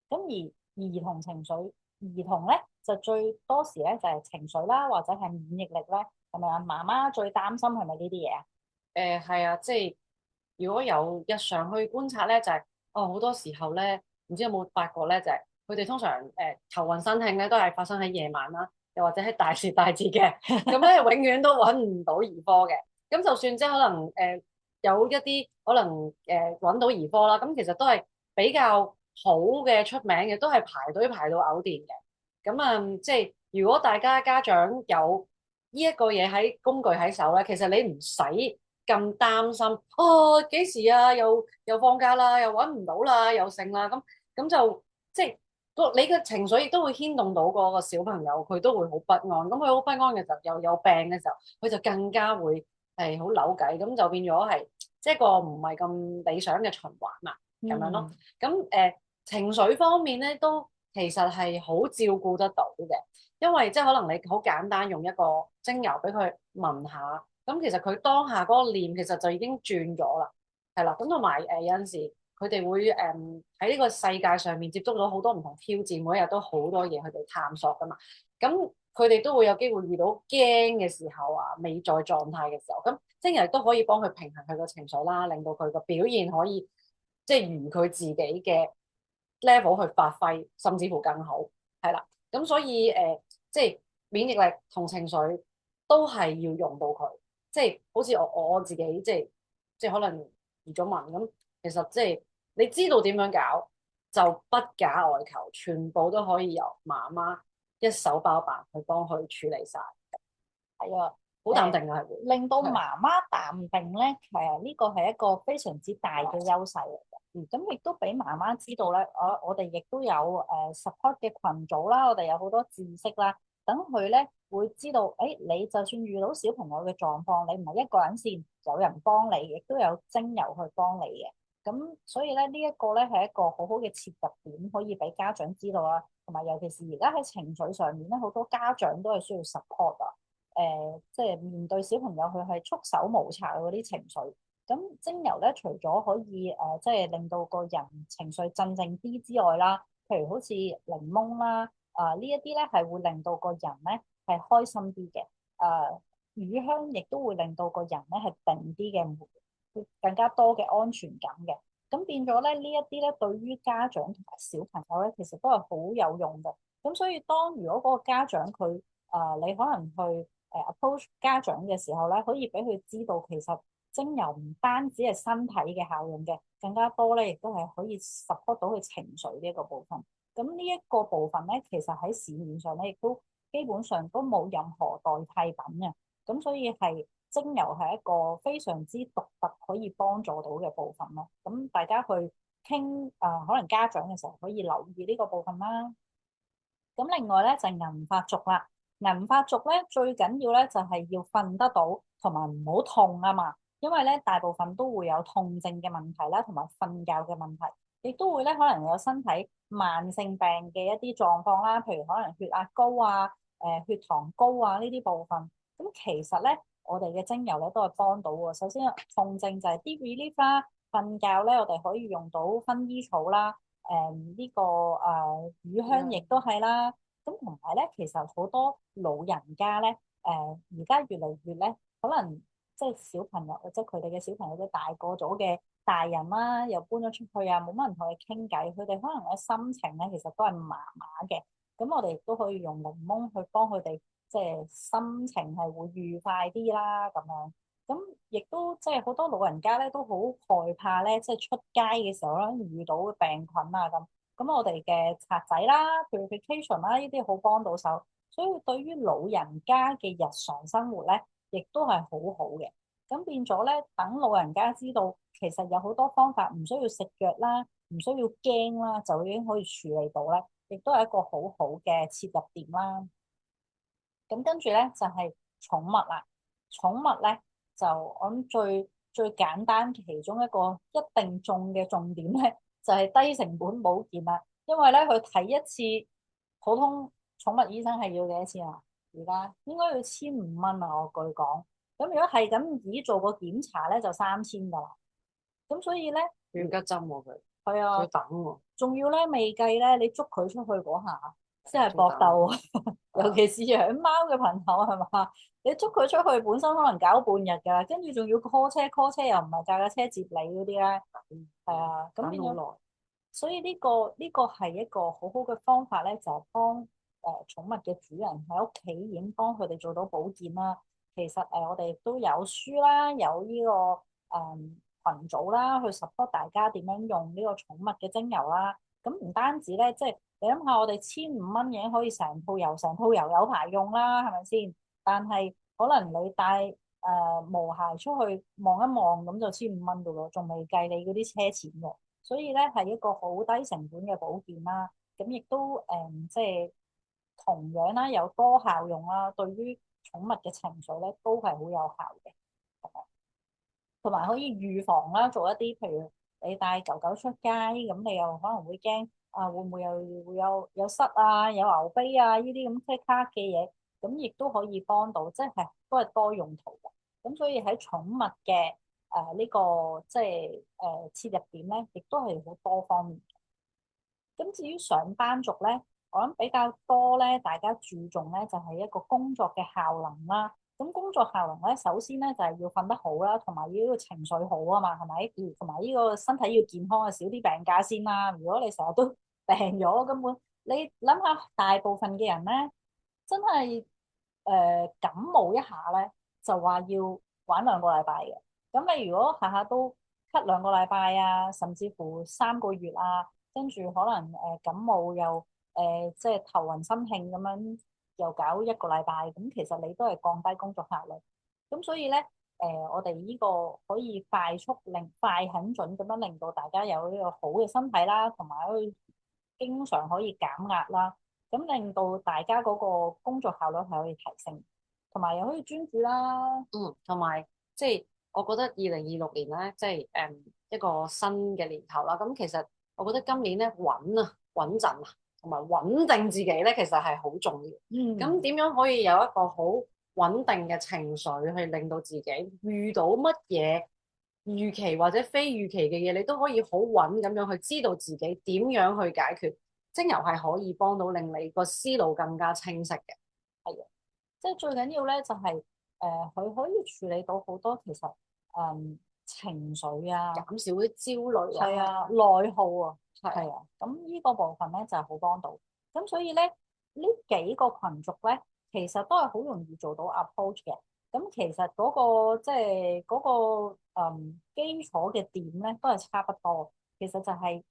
咁而兒童情緒，兒童咧就最多時咧就係情緒啦，或者係免疫力咧，係咪啊？媽媽最擔心係咪呢啲嘢啊？係啊，即係如果有日常去觀察咧，就係好多時候咧，唔知有冇發覺咧，就係佢哋通常頭暈身㷫咧，都係發生喺夜晚啦，又或者喺大時大節嘅，咁咧永遠都揾唔到兒科嘅。咁就算即係可能有一啲可能揾到兒科啦，咁其實都係比較好嘅出名嘅，都係排隊排到嘔電嘅。咁即係如果大家家長有呢一個嘢喺工具喺手咧，其實你唔使咁擔心哦，幾時啊？又放假啦，又揾唔到啦，又剩啦，咁就即係你嘅情緒亦都會牽動到嗰個小朋友，佢都會好不安。咁佢好不安嘅時候，又有病嘅時候，佢就更加會係好扭計，咁就變咗係即係一個唔係咁理想嘅循環啦，咁樣咯。嗯咁情緒方面咧，都其實係好照顧得到嘅，因為即係可能你好簡單用一個精油俾佢聞下。咁其實佢當下嗰個念其實就已經轉咗啦，係啦。咁同埋有陣時佢哋會喺呢個世界上面接觸到好多唔同挑戰，每一日都好多嘢佢哋探索噶嘛。咁佢哋都會有機會遇到驚嘅時候啊，未在狀態嘅時候，咁精油都可以幫佢平衡佢個情緒啦，令到佢個表現可以即係如佢自己嘅 level 去發揮，甚至乎更好，係啦。咁所以即係免疫力同情緒都係要用到佢。即係好似我自己，即係可能移咗民咁，其實即係你知道點樣搞，就不假外求，全部都可以由媽媽一手包辦去幫佢處理晒，係啊，好淡定嘅係會，令到係媽媽淡定咧，呢個係一個非常之大嘅優勢嚟嘅。咁亦都俾媽媽知道咧，我哋亦都有support 嘅群組啦，我哋有好多知識啦，等佢咧會知道，你就算遇到小朋友嘅狀況，你唔係一個人先，有人幫你，亦都有精油去幫你嘅。咁所以咧，呢一個咧係一個好好嘅切入點，可以俾家長知道啦。同埋尤其是而家喺情緒上面咧，好多家長都係需要 support 啊。即係面對小朋友佢係束手無策嗰啲情緒，咁精油咧除咗可以即係令到個人情緒鎮靜啲之外啦，譬如好似檸檬啦，呢一啲咧係會令到個人咧係開心啲嘅，乳香亦都會令到個人咧係定啲嘅，會更加多嘅安全感嘅，咁變咗咧呢一啲咧對於家長同埋小朋友咧其實都係好有用嘅，咁所以當如果嗰個家長佢你可能去approach 家長嘅時候咧，可以俾佢知道其實精油唔單止係身體嘅效用嘅，更加多咧亦都係可以 support 到佢情緒呢一個部分。咁呢一個部分咧，其實喺市面上咧亦都基本上都冇任何代替品嘅。咁所以係精油係一個非常之獨特可以幫助到嘅部分咯。咁大家去傾可能家長嘅時候可以留意呢個部分啦。咁另外咧就係銀髮族啦。銀髮族咧最緊要咧就係要瞓得到，同埋唔好痛啊嘛。因為咧大部分都會有痛症嘅問題啦，同埋瞓覺嘅問題，亦都會咧可能有身體慢性病嘅一啲狀況啦，譬如可能血壓高啊、血糖高啊呢啲部分。咁其實咧我哋嘅精油咧都係幫到喎。首先痛症就係 deep relief 啦，瞓覺咧我哋可以用到薰衣草啦。呢個乳香亦都係啦，咁同埋咧，其實好多老人家咧，而家越嚟越咧，可能即係小朋友，即係佢哋嘅小朋友都大個咗嘅大人啦，又搬咗出去啊，冇乜人同佢傾偈，佢哋可能嘅心情咧，其實都係麻麻嘅，咁我哋亦都可以用檸檬去幫佢哋，即係心情係會愉快啲啦，咁樣。咁亦都即係好多老人家咧都好害怕咧，即係出街嘅時候咧遇到病菌啊咁。咁我哋嘅擦仔啦、purification 啦，呢啲好幫到手。所以對於老人家嘅日常生活咧，亦都係好好嘅。咁變咗咧，等老人家知道其實有好多方法，唔需要食藥啦，唔需要驚啦，就已經可以處理到咧，亦都係一個好好嘅切入點啦。咁跟住咧就係寵物啦，寵物咧就我諗最簡單其中一個一定中嘅重點咧，就係低成本保健啦。因為咧佢睇一次普通寵物醫生係要幾多錢啊？而家應該要1500啊，我據講。咁如果係咁以做個檢查咧，就3000噶啦。咁所以咧，要吉針喎佢，係啊，要等喎，仲要咧未計咧，你捉佢出去嗰下先係仲等，搏鬥。尤係啊，其是養貓嘅朋友係嘛？你捉佢出去本身可能搞半日㗎，跟住仲要 call 車又唔係架車接你嗰啲咧，係啊，咁變咗，等好耐，所以呢個係一個好好嘅方法咧，就係幫寵物嘅主人喺屋企已經幫佢哋做到保健啦。其實我哋都有書啦，有呢個群組啦，去 support 大家點樣用呢個寵物嘅精油啦。咁唔單止咧，即係你諗下，我哋1500已經可以成套油有排用啦，係咪先？但係可能你帶無鞋出去望一望咁就1500噶咯，仲未計你嗰啲車錢喎。所以咧係一個好低成本嘅保健啦。咁亦都即係同樣啦，有多效用啦，對於寵物嘅情緒咧都係好有效嘅。同埋可以預防啦，做一啲譬如你帶狗狗出街，咁你又可能會驚啊，會唔會有虱啊、有牛髀啊呢啲咁即卡嘅嘢，咁亦都可以幫到，即係都係多用途嘅。咁所以喺寵物嘅呢個即係切入點咧，亦都係好多方面。咁至於上班族咧，我諗比較多咧，大家注重咧就係一個工作嘅效能啦。咁工作效能咧，首先咧就係要瞓得好啦，同埋要呢個情緒好啊嘛，係咪？同埋呢個身體要健康啊，少啲病假先啦。如果你成日都病咗，根本你諗下，大部分嘅人咧，真係感冒一下咧，就話要玩2個禮拜嘅。咁你如果下下都咳2個禮拜啊，甚至乎3個月啊，跟住可能感冒又即係頭暈身㷫咁樣，又搞1個禮拜，咁其實你都係降低工作效率。咁所以咧我哋呢個可以快速快很準咁樣令到大家有呢個好嘅身體啦，同埋可以經常可以減壓啦，咁令到大家嗰個工作效率係可以提升，同埋又可以專注啦。同埋即係我覺得2026年咧，即係一個新嘅年頭啦。咁其實我覺得今年咧穩陣啊，同埋穩定自己咧，其實係好重要。咁點樣可以有一個好穩定嘅情緒，去令到自己遇到乜嘢預期或者非預期嘅嘢，你都可以好穩咁樣去知道自己點樣去解決。精油係可以幫到令你個思路更加清晰嘅。係啊，即係最緊要咧就係佢可以處理到好多其實情緒啊，減少啲焦慮啊，係啊，內耗啊，係係啊，咁呢個部分咧就係好幫到。咁所以咧呢幾個群族咧，其實都係好容易做到 approach 嘅。咁其實嗰個即係嗰個基礎嘅點咧，都係差不多。其實就係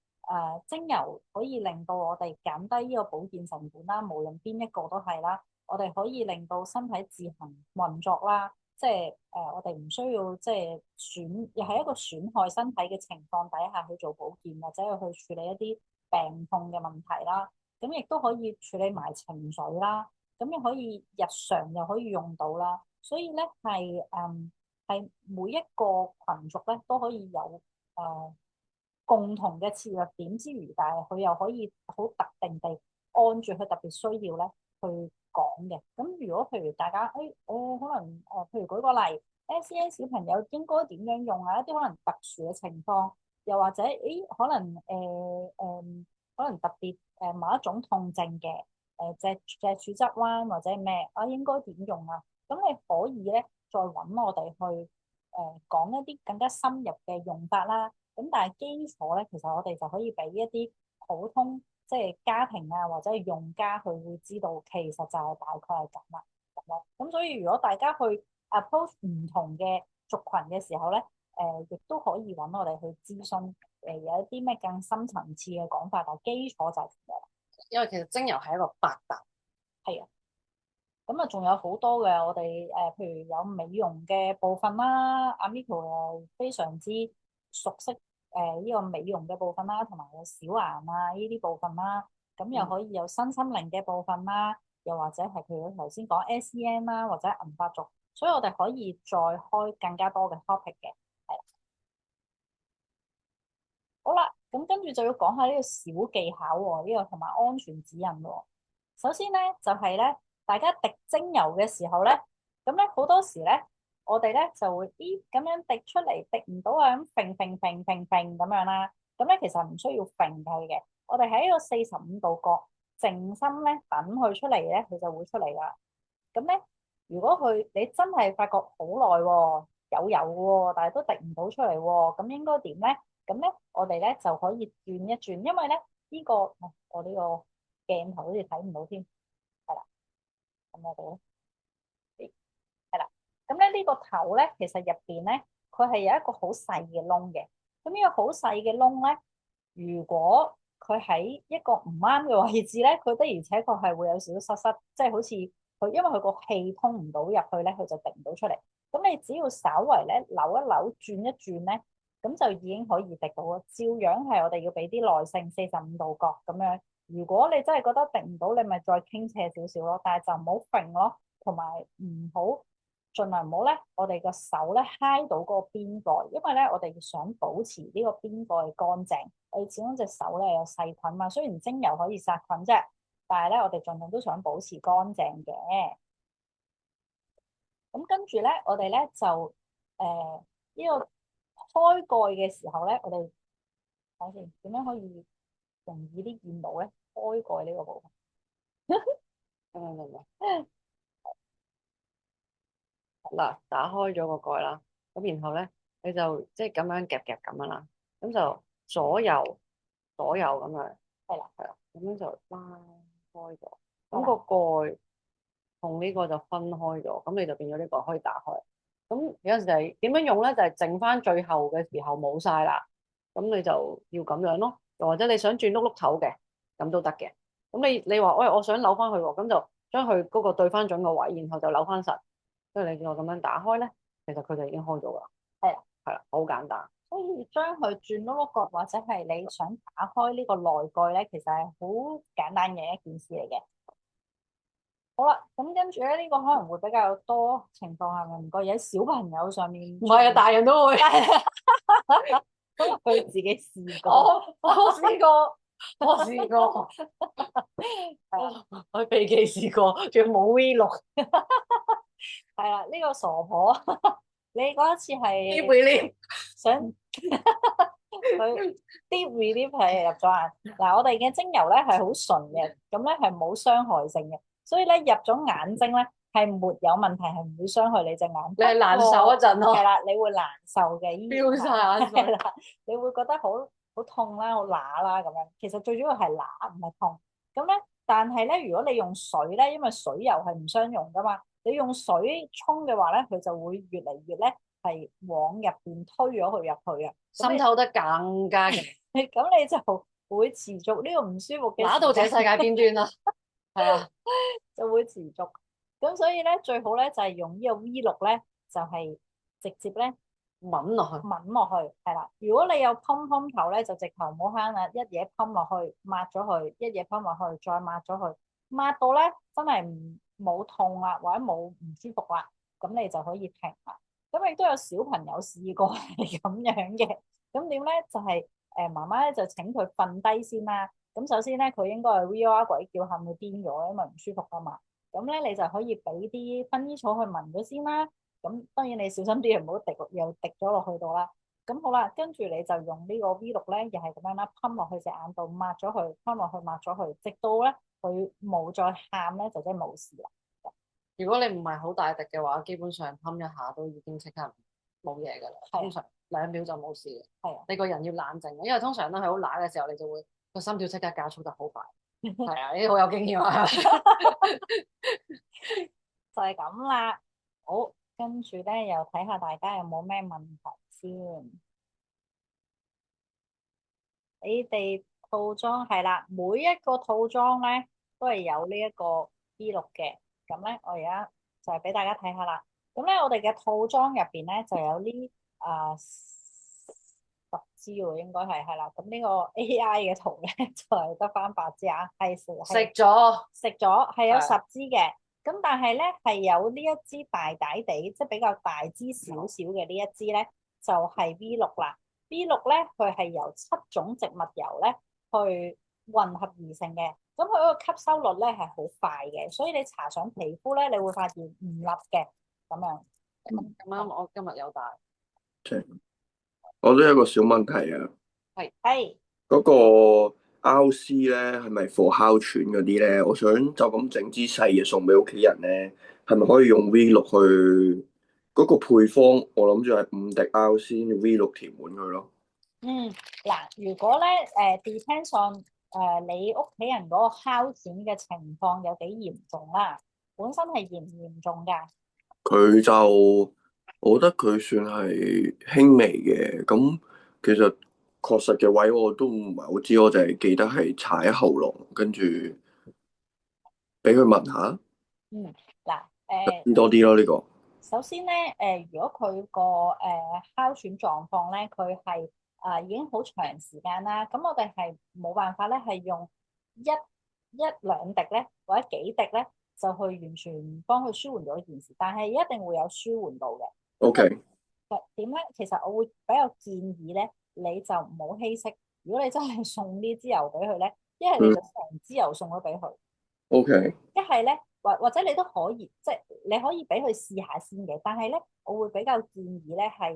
精油可以令到我哋減低呢個保健成本啦，無論邊一個都係啦。我哋可以令到身體自行運作啦，即係我哋唔需要即係又係一個損害身體嘅情況底下去做保健，或者去處理一啲病痛嘅問題啦。咁亦都可以處理埋情緒啦，咁又可以日常又可以用到啦。所以咧係每一個群族咧都可以有共同嘅切入點之餘，但係佢又可以好特定地按住佢特別需要咧去講嘅。咁如果譬如大家可能譬如舉個例，SEN 小朋友應該點樣用啊？一啲可能特殊嘅情況，又或者可能可能特別某一種痛症嘅脊柱側彎或者咩啊，應該點用啊？咁你可以咧再揾我哋去講一啲更加深入嘅用法啦。咁但係基礎咧，其實我哋就可以俾一啲普通即係家庭啊，或者係用家佢會知道，其實就係大概係咁啦，咁咯。咁所以如果大家去 approach 唔同嘅族群嘅時候咧，亦都可以揾我哋去諮詢，有一啲咩更深層次嘅講法，但係基礎就係咁樣啦。因為其實精油係一個百搭。係啊。咁啊，仲有好多嘅，我哋譬如有美容嘅部分啦，阿 Miko 又非常之熟悉呢個美容嘅部分啦，同埋有小顏啊呢啲部分啦，咁又可以有身心靈嘅部分啦，又或者係譬如頭先講 SEN 啦，或者銀髮族，所以我哋可以再開更加多嘅 topic 嘅，係啦。好啦，咁跟住就要講下呢個小技巧喎，呢個同埋安全指引喎。首先咧就係咧，大家滴精油嘅時候咧，咁咧好多時咧，我哋咧就會咦咁樣滴出嚟，滴唔到啊，咁揈咁樣啦。咁咧其實唔需要揈佢嘅，我哋喺一個45度角靜心咧等佢出嚟咧，佢就會出嚟啦。咁咧，如果你真係發覺好耐喎，有油喎，但係都滴唔到出嚟喎，咁應該點咧？咁咧，我哋咧就可以轉一轉，因為咧呢個我呢個鏡頭好似睇唔到添，係啦，咁我哋咧係啦，咁咧呢個頭咧其實入邊咧佢係有一個好細嘅窿嘅，咁呢個好細嘅窿咧，如果佢喺一個唔啱嘅位置咧，佢的而且確係會有少少塞塞，即係好似佢因為佢個氣通唔到入去咧，佢就滴唔到出嚟。咁你只要稍為咧扭一扭、轉一轉咧，咁就已經可以滴到啦。照樣係我哋要俾啲耐性，45度角咁樣。如果你真係覺得滴唔到，你咪再傾斜少少咯，但係就唔好揈咯，同埋唔好盡量唔好咧，我哋個手咧揩到嗰個邊蓋，因為咧我哋想保持呢個邊蓋乾淨。我哋始終隻手咧有細菌嘛，雖然精油可以殺菌啫，但係咧我哋盡量都想保持乾淨嘅。咁跟住咧，我哋咧就呢個開蓋嘅時候咧，我哋睇下先點樣可以容易啲見到咧開蓋呢個部分。嗱，打開咗個蓋啦，咁然後咧你就即係咁樣夾夾咁樣啦，咁就左右咁樣，係啦，係啦，咁樣就拉開咗，咁個蓋同呢個就分開咗，咁你就變咗呢個可以打開。咁有陣時係點樣用咧？就係剩翻最後嘅時候冇晒啦，咁你就要咁樣咯，又或者你想轉碌碌頭嘅，咁都得嘅。咁你話喂，我想扭翻去喎，咁就將佢嗰個對翻準個位，然後就扭翻實。跟住你叫我咁樣打開咧，其實佢就已經開咗噶。係啦，係啦，好簡單。所以將佢轉碌碌角或者係你想打開呢個內蓋咧，其實係好簡單嘅一件事嚟嘅。好啦，咁跟住咧，呢個可能會比較多情況下面唔覺意喺小朋友上面，唔係啊，大人都會。咁佢自己試過。我試過，我試過，我飛機試過，仲要冇 V6。係啦，呢個傻婆，你嗰一次係 Deep relief 想佢 deep relief 係入咗眼。嗱，我哋嘅精油咧係好純嘅，咁咧係冇傷害性嘅，所以咧入咗眼睛咧係沒有問題，係唔會傷害你隻眼。你係難受一陣咯。係啦，你會難受嘅，飆晒眼水。係啦，你會覺得好痛啦，好乸啦咁樣。其實最主要係乸，唔係痛。咁咧，但係咧，如果你用水咧，因為水油係唔相容噶嘛，你用水沖嘅話咧，佢就會越嚟越咧係往入邊推咗佢入去啊。滲透得更加勁，咁你就會持續呢個唔舒服嘅打到這世界邊端啦。係啊，就會持續。咁所以咧，最好咧就係用呢個 V6咧，就係直接咧抿落去。抿落去，係啦。如果你有噴頭咧，就直頭唔好慳啦，一嘢噴落去，抹咗佢，一嘢噴落去，再抹咗佢，抹到咧真係冇痛啦，或者冇唔舒服啦，咁你就可以停啦。咁亦都有小朋友試過係咁樣嘅，咁點咧就係媽媽咧就請佢瞓低先啦。咁首先咧佢應該係 V.O.R 鬼叫喊到癲咗，因為唔舒服啊嘛。咁咧你就可以俾啲薰衣草去聞咗先啦。咁當然你小心啲，唔好滴又滴咗落去度啦。咁好啦，跟住你就用呢個 V6咧，又係咁樣啦，噴落去隻眼度，抹咗佢，噴落去抹咗佢，直到咧佢冇再喊咧，就真係冇事啦。如果你唔係好大滴嘅話，基本上噴一下都已經即刻冇嘢㗎啦。通常2秒就冇事嘅。係啊，你個人要冷靜，因為通常咧係好乸嘅時候，你就會個心跳即刻加速得好快。係啊，呢啲好有經驗啊。就係咁啦。好，跟住咧又睇下大家有冇咩問題先。你哋套裝係啦，每一個套裝咧都係有呢一個 V6嘅。咁咧，我而家就係俾大家睇下啦。咁咧，我哋嘅套裝入邊咧就有呢10支喎，應該係啦。咁呢個 AI 嘅圖咧就係得翻8支啊，係食咗食咗係有10支嘅。咁但係咧係有呢一支大大地，即係比較大支少少嘅呢一支咧，就係 V6啦。V6咧，佢係由7種植物油咧去混合而成嘅，咁佢嗰個吸收率咧係好快嘅，所以你搽上皮膚咧，你會發現唔笠嘅咁樣。咁啱，我今日有帶。我都有個小問題啊，係嗰個 RC 咧係咪 for 哮喘嗰啲咧？我想就咁整支細嘅送俾屋企人咧，係咪可以用 V6去嗰個配方？我諗住係5滴 RC V6填滿佢咯。嗱，如果咧depends on 你屋企人嗰個哮喘嘅情況有幾嚴重啦，本身係嚴唔嚴重㗎？佢就我覺得佢算係輕微嘅，咁其實確實嘅位我都唔係好知，我就係記得係搽喺喉嚨，跟住俾佢聞下，嗱知多啲咯呢個。首先咧，如果佢個哮喘狀況咧，佢係已經好長時間啦，咁我哋係冇辦法咧，係用一兩滴咧，或者幾滴咧，就去完全幫佢舒緩咗件事，但係一定會有舒緩到嘅。咁 OK，點咧？其實我會比較建議咧，你就唔好稀釋。如果你真係送呢支油俾佢咧，一係你嗯就成支油送咗俾佢。，OK，一係咧，或者你都可以，即係你可以俾佢試下先嘅。但係咧，我會比較建議咧係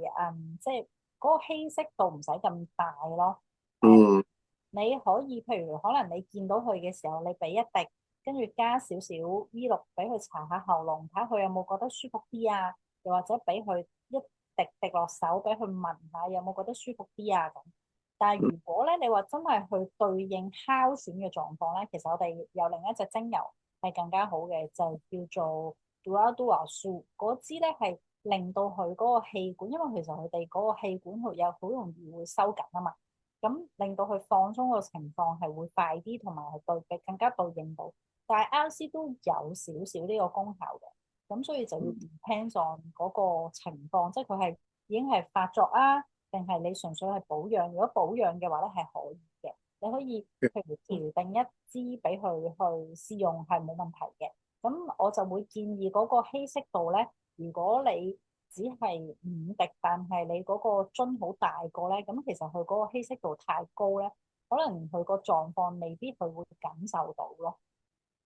即係嗰個稀釋度唔使咁大咯。嗯你可以譬如可能你見到佢嘅時候，你俾一滴，跟住加少少 V6俾佢搽下喉嚨，睇下佢有冇覺得舒服啲啊？又或者俾佢一滴滴落手，俾佢聞下有冇覺得舒服啲啊咁。但係如果咧，你話真係去對應哮喘嘅狀況咧，其實我哋有另一隻精油係更加好嘅，就叫做 Dua Dua Su 嗰支咧，係令到佢嗰個氣管，因為其實佢哋嗰個氣管佢有好容易會收緊啊嘛，咁令到佢放鬆個情況係會快啲，同埋係對比更加對應到。但係 LC 都有少少呢個功效嘅，咁所以就要 depends on 嗰個情況，即係佢係已經係發作啊，定係你純粹係保養？如果保養嘅話咧，係可以嘅，你可以譬如調定一支俾佢去試用係冇問題嘅。咁我就會建議嗰個稀釋度咧，如果你只係5滴，但係你嗰個樽好大個咧，咁其實佢嗰個稀釋度太高咧，可能佢個狀況未必佢會感受到咯。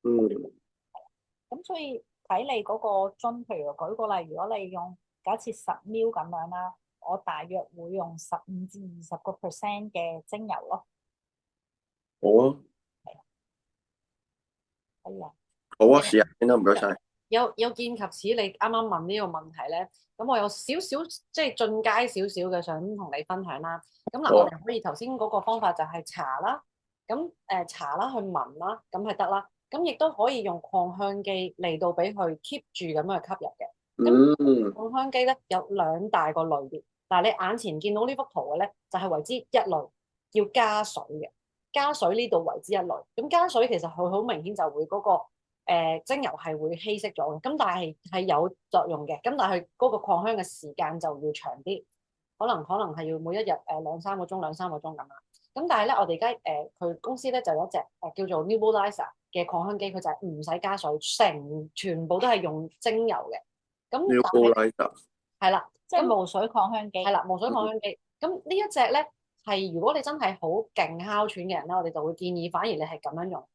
嗯，咁所以睇你嗰個樽，譬如舉個例，如果你用假設10ml 咁樣啦，我大約會用15至20%嘅精油咯。好啊，係啊，好啊，試下先啦，唔該晒。有見及此，你啱啱問呢個問題咧，咁我有少少即係進階少少嘅想同你分享啦。咁嗱，好啊，我哋可以頭先嗰個方法就係搽啦，咁搽啦去聞啦，咁係得啦。咁亦都可以用擴香機嚟到俾佢 keep 住咁樣去吸入嘅。咁嗯擴香機咧有兩大個類別，嗱你眼前見到呢幅圖嘅咧就係為之一類，要加水嘅，加水呢度為之一類。咁加水其實佢好明顯就會嗰個。精油係會稀釋咗嘅，咁但係有作用嘅，咁但係嗰個擴香嘅時間就要長啲，可能係要每一日2-3個鐘咁啦。咁但係咧，我哋而家佢公司咧就有一隻叫做 Nebulizer 嘅擴香機，佢就係唔使加水，全部都係用精油嘅。咁，New 但 b o 係 l i z e r 即係咁無水擴香機。係啦，無水擴香機。咁呢一隻咧係如果你真係好勁哮喘嘅人咧，我哋就會建議反而你係咁樣用。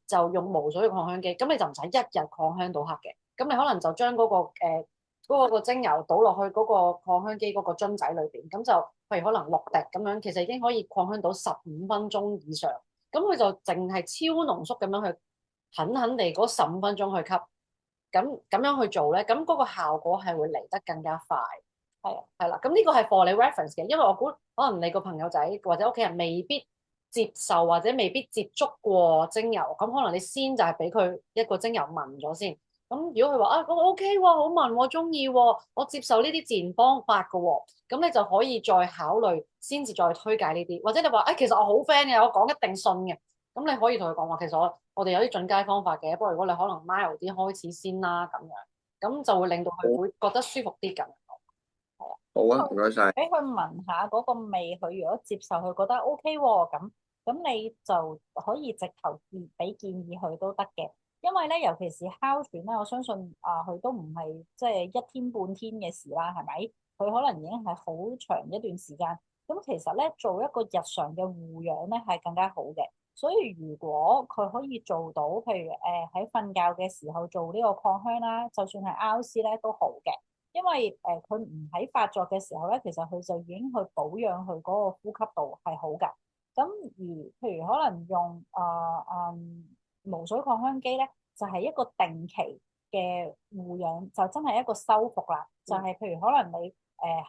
就用無水嘅擴香機，咁你就唔使一日擴香到黑嘅，咁你可能就將嗰個精油倒落去嗰個擴香機嗰個樽仔裏邊，咁就譬如可能6滴咁樣，其實已經可以擴香到15分鐘以上，咁佢就淨係超濃縮咁樣去狠狠地嗰15分鐘去吸，咁樣去做咧，咁嗰個效果係會嚟得更加快。係啊，係啦，咁呢個係 for 你 reference 嘅，因為我估可能你個朋友仔或者屋企人未必接受或者未必接觸過精油，咁可能你先就係俾佢一個精油聞咗先。咁如果佢話啊，我 OK 喎，好聞我中意喎，我接受呢啲自然方法嘅喎，咁你就可以再考慮，先至再推介呢啲。或者你話其實我好 friend 嘅，我講一定信嘅，咁你可以同佢講話，其實我哋有啲進階方法嘅，不過如果你可能 mild 啲開始先啦，咁樣咁就會令到佢會覺得舒服啲咁。好啊，唔該晒。俾佢聞下嗰個味，佢如果接受，佢覺得 OK 喎，咁你就可以直頭俾建議佢都得嘅。因為咧，尤其是哮喘咧，我相信佢都唔係即係一天半天嘅事啦，係咪？佢可能已經係好長一段時間。咁其實咧，做一個日常嘅護養咧係更加好嘅。所以如果佢可以做到，譬如喺瞓覺嘅時候做呢個擴香啦，就算係 RC 咧都好嘅。因為佢唔喺發作嘅時候咧，其實佢就已經去保養佢嗰個呼吸道係好㗎。咁而譬如可能用無水擴香機咧，就係一個定期嘅護養，就真係一個修復啦。就係譬如可能你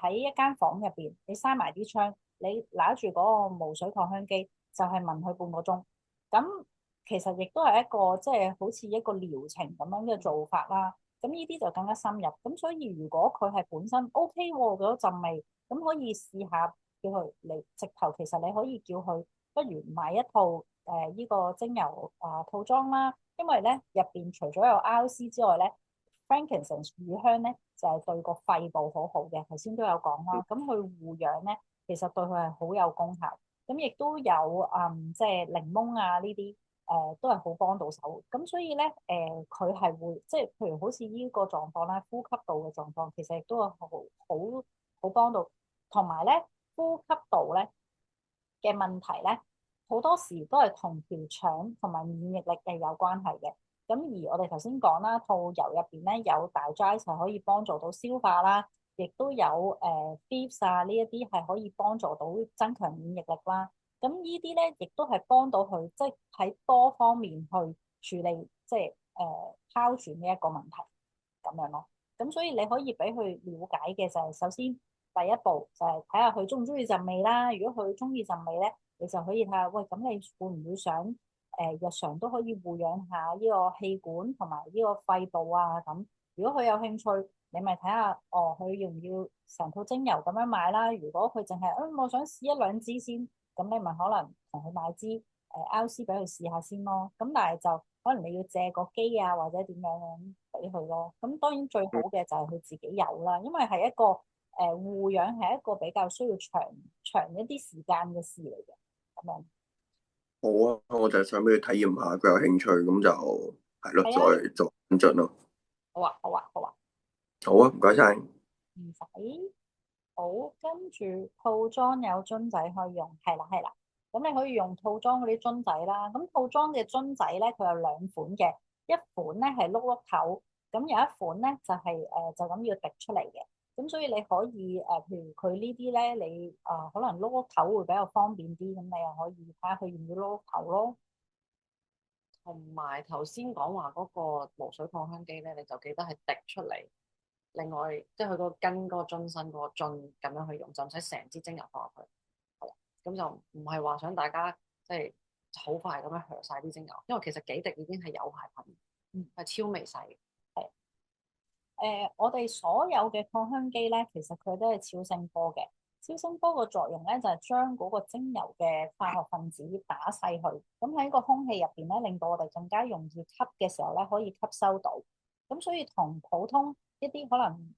喺一間房入邊，你閂埋啲窗，你拿住嗰個無水擴香機，就係聞佢半個鐘。咁其實亦都係一個即係好似一個療程咁樣嘅做法啦。咁呢啲就更加深入，咁所以如果佢係本身 OK 喎嗰陣味，咁可以試下叫佢嚟直頭，其實你可以叫佢不如買一套呢個精油套裝啦，因為咧入邊除咗有 RC 之外咧 frankincense 乳香咧就係對個肺部好好嘅，頭先都有講啦。咁佢護養咧，其實對佢係好有功效。咁亦都有即係檸檬啊呢啲都係好幫到手。咁所以咧佢係會即係譬如好似呢個狀況啦，呼吸道嘅狀況其實亦都係好幫到。同埋咧呼吸道咧嘅問題咧，好多時都係同條腸同埋免疫力係有關係嘅。咁而我哋頭先講啦，兔油入邊咧有 digest 係可以幫助到消化啦，亦都有fibs 啊呢一啲係可以幫助到增強免疫力啦。咁呢啲咧亦都係幫到佢，即係喺多方面去處理，即係哮喘呢一個問題咁樣咯。咁所以你可以俾佢了解嘅就係首先第一步就係睇下佢中唔中意陣味啦。如果佢中意陣味咧，你就可以睇下，喂，咁你會唔會想日常都可以護養下呢個氣管同埋呢個肺部啊？咁如果佢有興趣，你咪睇下，哦，佢要唔要成套精油咁樣買啦？如果佢淨係，我想試一兩支先，咁你咪可能同佢買支RC 俾佢試下先咯。咁但係就可能你要借個機啊，或者點樣俾佢咯。咁當然最好嘅就係佢自己有啦，因為係一個護養係一個比較需要長一啲時間嘅事嚟嘅。咁樣好啊，我就係想俾佢體驗下，佢有興趣咁就係咯，係啊，再做跟進咯。好啊，好啊，好啊，好啊，唔該晒。唔使。好，跟住套裝有樽仔可以用，係啦係啦。咁你可以用套裝嗰啲樽仔啦。咁套裝嘅樽仔咧，佢有兩款嘅，一款咧係碌碌頭，咁有一款咧就係、就咁要滴出嚟嘅。咁所以你可以譬如佢呢啲咧，你可能碌碌頭會比較方便啲，咁你又可以睇下佢要唔要碌碌頭咯。同埋頭先講話嗰個無水擴香機咧，你就記得係滴出嚟。另外，即係佢嗰個跟嗰個樽身嗰個樽咁樣去用，就唔使成支精油放入去。係啦，咁就唔係話想大家即係好快咁樣喝晒啲精油，因為其實幾滴已經係有排噴，係超微細嘅。係我哋所有嘅擴香機咧，其實佢都係超聲波嘅。超聲波個作用咧，就係將嗰個精油嘅化學分子打細佢，咁喺個空氣入邊咧，令到我哋更加容易吸嘅時候咧，可以吸收到。咁所以同普通一啲可能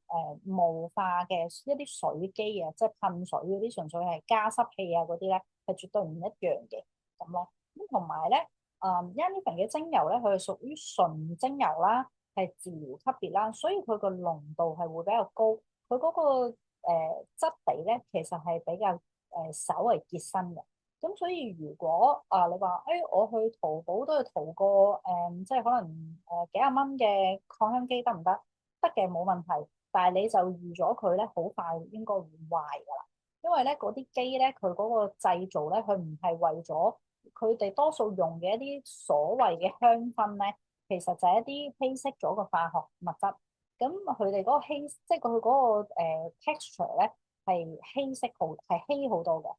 霧化嘅一啲水機啊，即係噴水嗰啲，純粹係加濕器啊嗰啲咧，係絕對唔一樣嘅咁咯。咁同埋咧，Yannifen 嘅精油咧，佢係屬於純精油啦。係治療級別啦，所以佢個濃度係會比較高。佢嗰、個質地咧，其實係比較稍為結身嘅。咁所以如果你話我去淘寶都要淘個即係可能幾廿蚊嘅擴香機得唔得？得嘅，冇問題。但係你就預咗佢咧，好快應該會壞㗎啦。因為咧嗰啲機咧，佢嗰個製造咧，佢唔係為咗佢哋多數用嘅一啲所謂嘅香薰咧。其實就係一啲稀釋咗嘅化學物質，咁佢哋嗰個稀，即係佢嗰個texture 咧係稀好多嘅，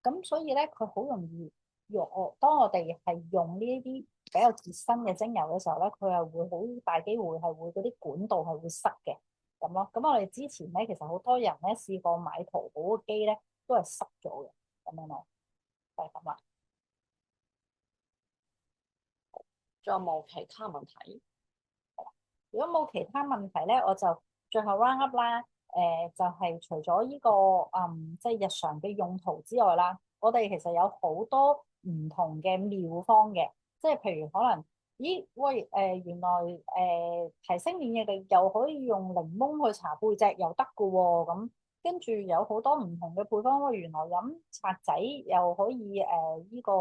咁所以咧佢好容易用。當我哋係用呢一啲比較熱身嘅精油嘅時候咧，佢係會好大機會係會嗰啲管道係會塞嘅咁咯。咁我哋之前咧其實好多人咧試過買淘寶嘅機咧都係塞咗嘅咁樣咯，就係咁啦。仲有冇其他問題？如果冇其他問題咧，我就最後 round up 啦。就係除咗呢個即係日常嘅用途之外啦，我哋其實有好多唔同嘅妙方嘅，即係譬如可能，咦喂原來提升免疫力又可以用檸檬去搽背脊又得㗎喎，咁跟住有好多唔同嘅配方。喂，原來飲橙仔又可以呢個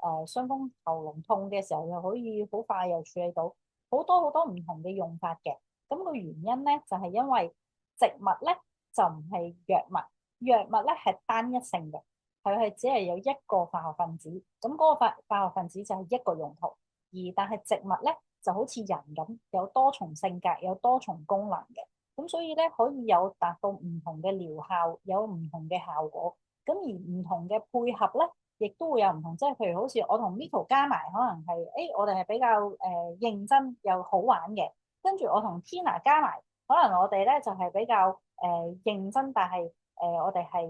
傷風喉嚨痛嘅時候又可以好快又處理到。好多好多唔同嘅用法嘅，咁個原因咧就係因為植物咧就唔係藥物，藥物咧係單一性嘅，佢係只係有一個化學分子，咁嗰個化學分子就係一個用途，但係植物咧就好似人咁有多重性格，有多重功能嘅，咁所以咧可以有達到唔同嘅療效，有唔同嘅效果，咁而唔同嘅配合咧。亦都會有唔同，即係譬如好似我同 Miko 加埋，可能係我哋係比較認真又好玩嘅。跟住我同 Tina 加埋，可能我哋咧就係比較認真，但係我哋係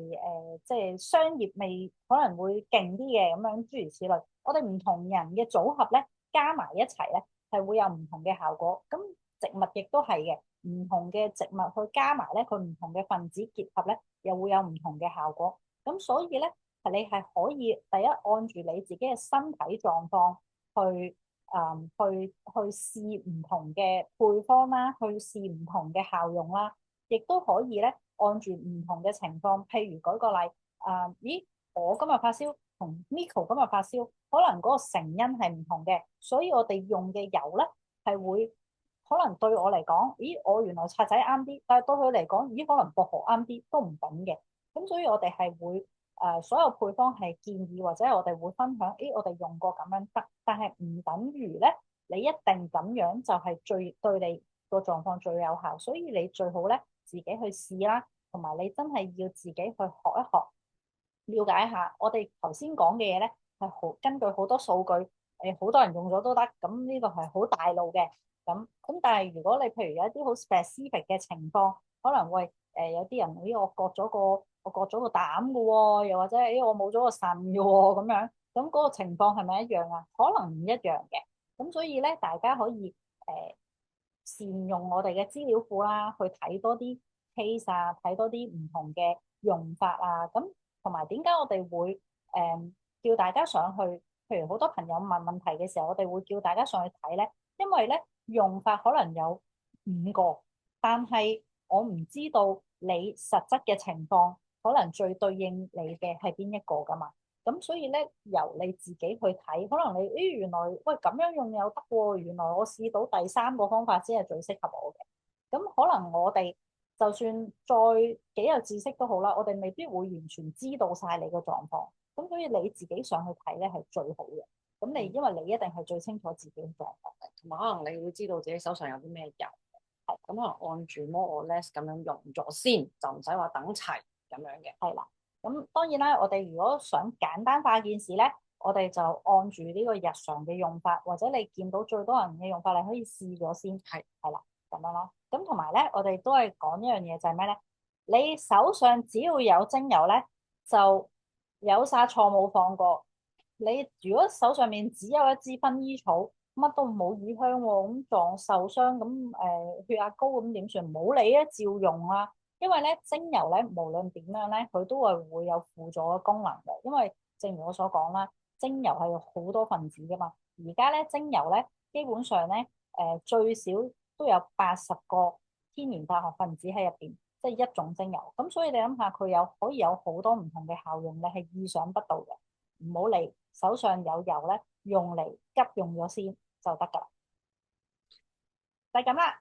即係商業味可能會勁啲嘅咁樣，諸如此類。我哋唔同人嘅組合咧加埋一齊咧係會有唔同嘅效果。咁植物亦都係嘅，唔同嘅植物去加埋咧，佢唔同嘅分子結合咧，又會有唔同嘅效果。咁所以咧，你係可以第一按住你自己嘅身體狀況去試唔同嘅配方啦，去試唔同嘅效用啦，亦都可以咧按住唔同嘅情況，譬如舉個例，咦，我今日發燒同 Miko 今日發燒，可能嗰個成因係唔同嘅，所以我哋用嘅油咧係會可能對我嚟講，咦，我原來賊仔啱啲，但係對佢嚟講，咦，可能薄荷啱啲，都唔定嘅。咁所以我哋係會所有配方係建議或者我哋會分享，誒我哋用過咁樣得，但係唔等於咧你一定咁樣就係最對你個狀況最有效，所以你最好咧自己去試啦，同埋你真係要自己去學一學，了解下我哋頭先講嘅嘢咧係好根據好多數據，好多人用咗都得，咁呢個係好大路嘅，咁但係如果你譬如有一啲好 specific 嘅情況，可能會有啲人咦我割咗個膽嘅喎，又或者咦我冇咗個腎嘅喎咁樣，咁嗰個情況係咪一樣啊？可能唔一樣嘅，咁所以咧大家可以善用我哋嘅資料庫啦，去睇多啲 case 啊，睇多啲唔同嘅用法啊，咁同埋點解我哋會叫大家上去？譬如好多朋友問問題嘅時候，我哋會叫大家上去睇咧，因為咧用法可能有5個，但係我唔知道你實質嘅情況，可能最對應你嘅係邊一個噶嘛。咁所以咧，由你自己去睇，可能你咦原來喂咁樣用又得喎，原來我試到第3個方法先係最適合我嘅。咁可能我哋就算再幾有知識都好啦，我哋未必會完全知道晒你個狀況。咁所以你自己上去睇咧係最好嘅。咁你因為你一定係最清楚自己嘅狀況，同埋可能你會知道自己手上有啲咩油，係咁可能按住 more or less 咁樣用咗先，就唔使話等齊咁樣嘅。係啦。咁當然啦，我哋如果想簡單化件事咧，我哋就按住呢個日常嘅用法，或者你見到最多人嘅用法，你可以試咗先。係啦，咁樣咯。咁同埋咧，我哋都係講一樣嘢就係咩咧？你手上只要有精油咧，就有殺錯冇放過。你如果手上面只有一支薰衣草，乜都冇乳香喎，咁撞受傷咁血壓高咁點算？唔好理啊，照用啦。因為咧精油咧無論點樣咧，佢都係會有輔助嘅功能嘅。因為正如我所講啦，精油係有好多分子噶嘛。而家咧精油咧基本上咧最少都有80個天然化學分子喺入邊，即係一種精油。咁所以你諗下，佢可以有好多唔同嘅效用，你係意想不到嘅。唔好理，手上有油咧，用嚟急用咗先就得噶啦，就係咁啦。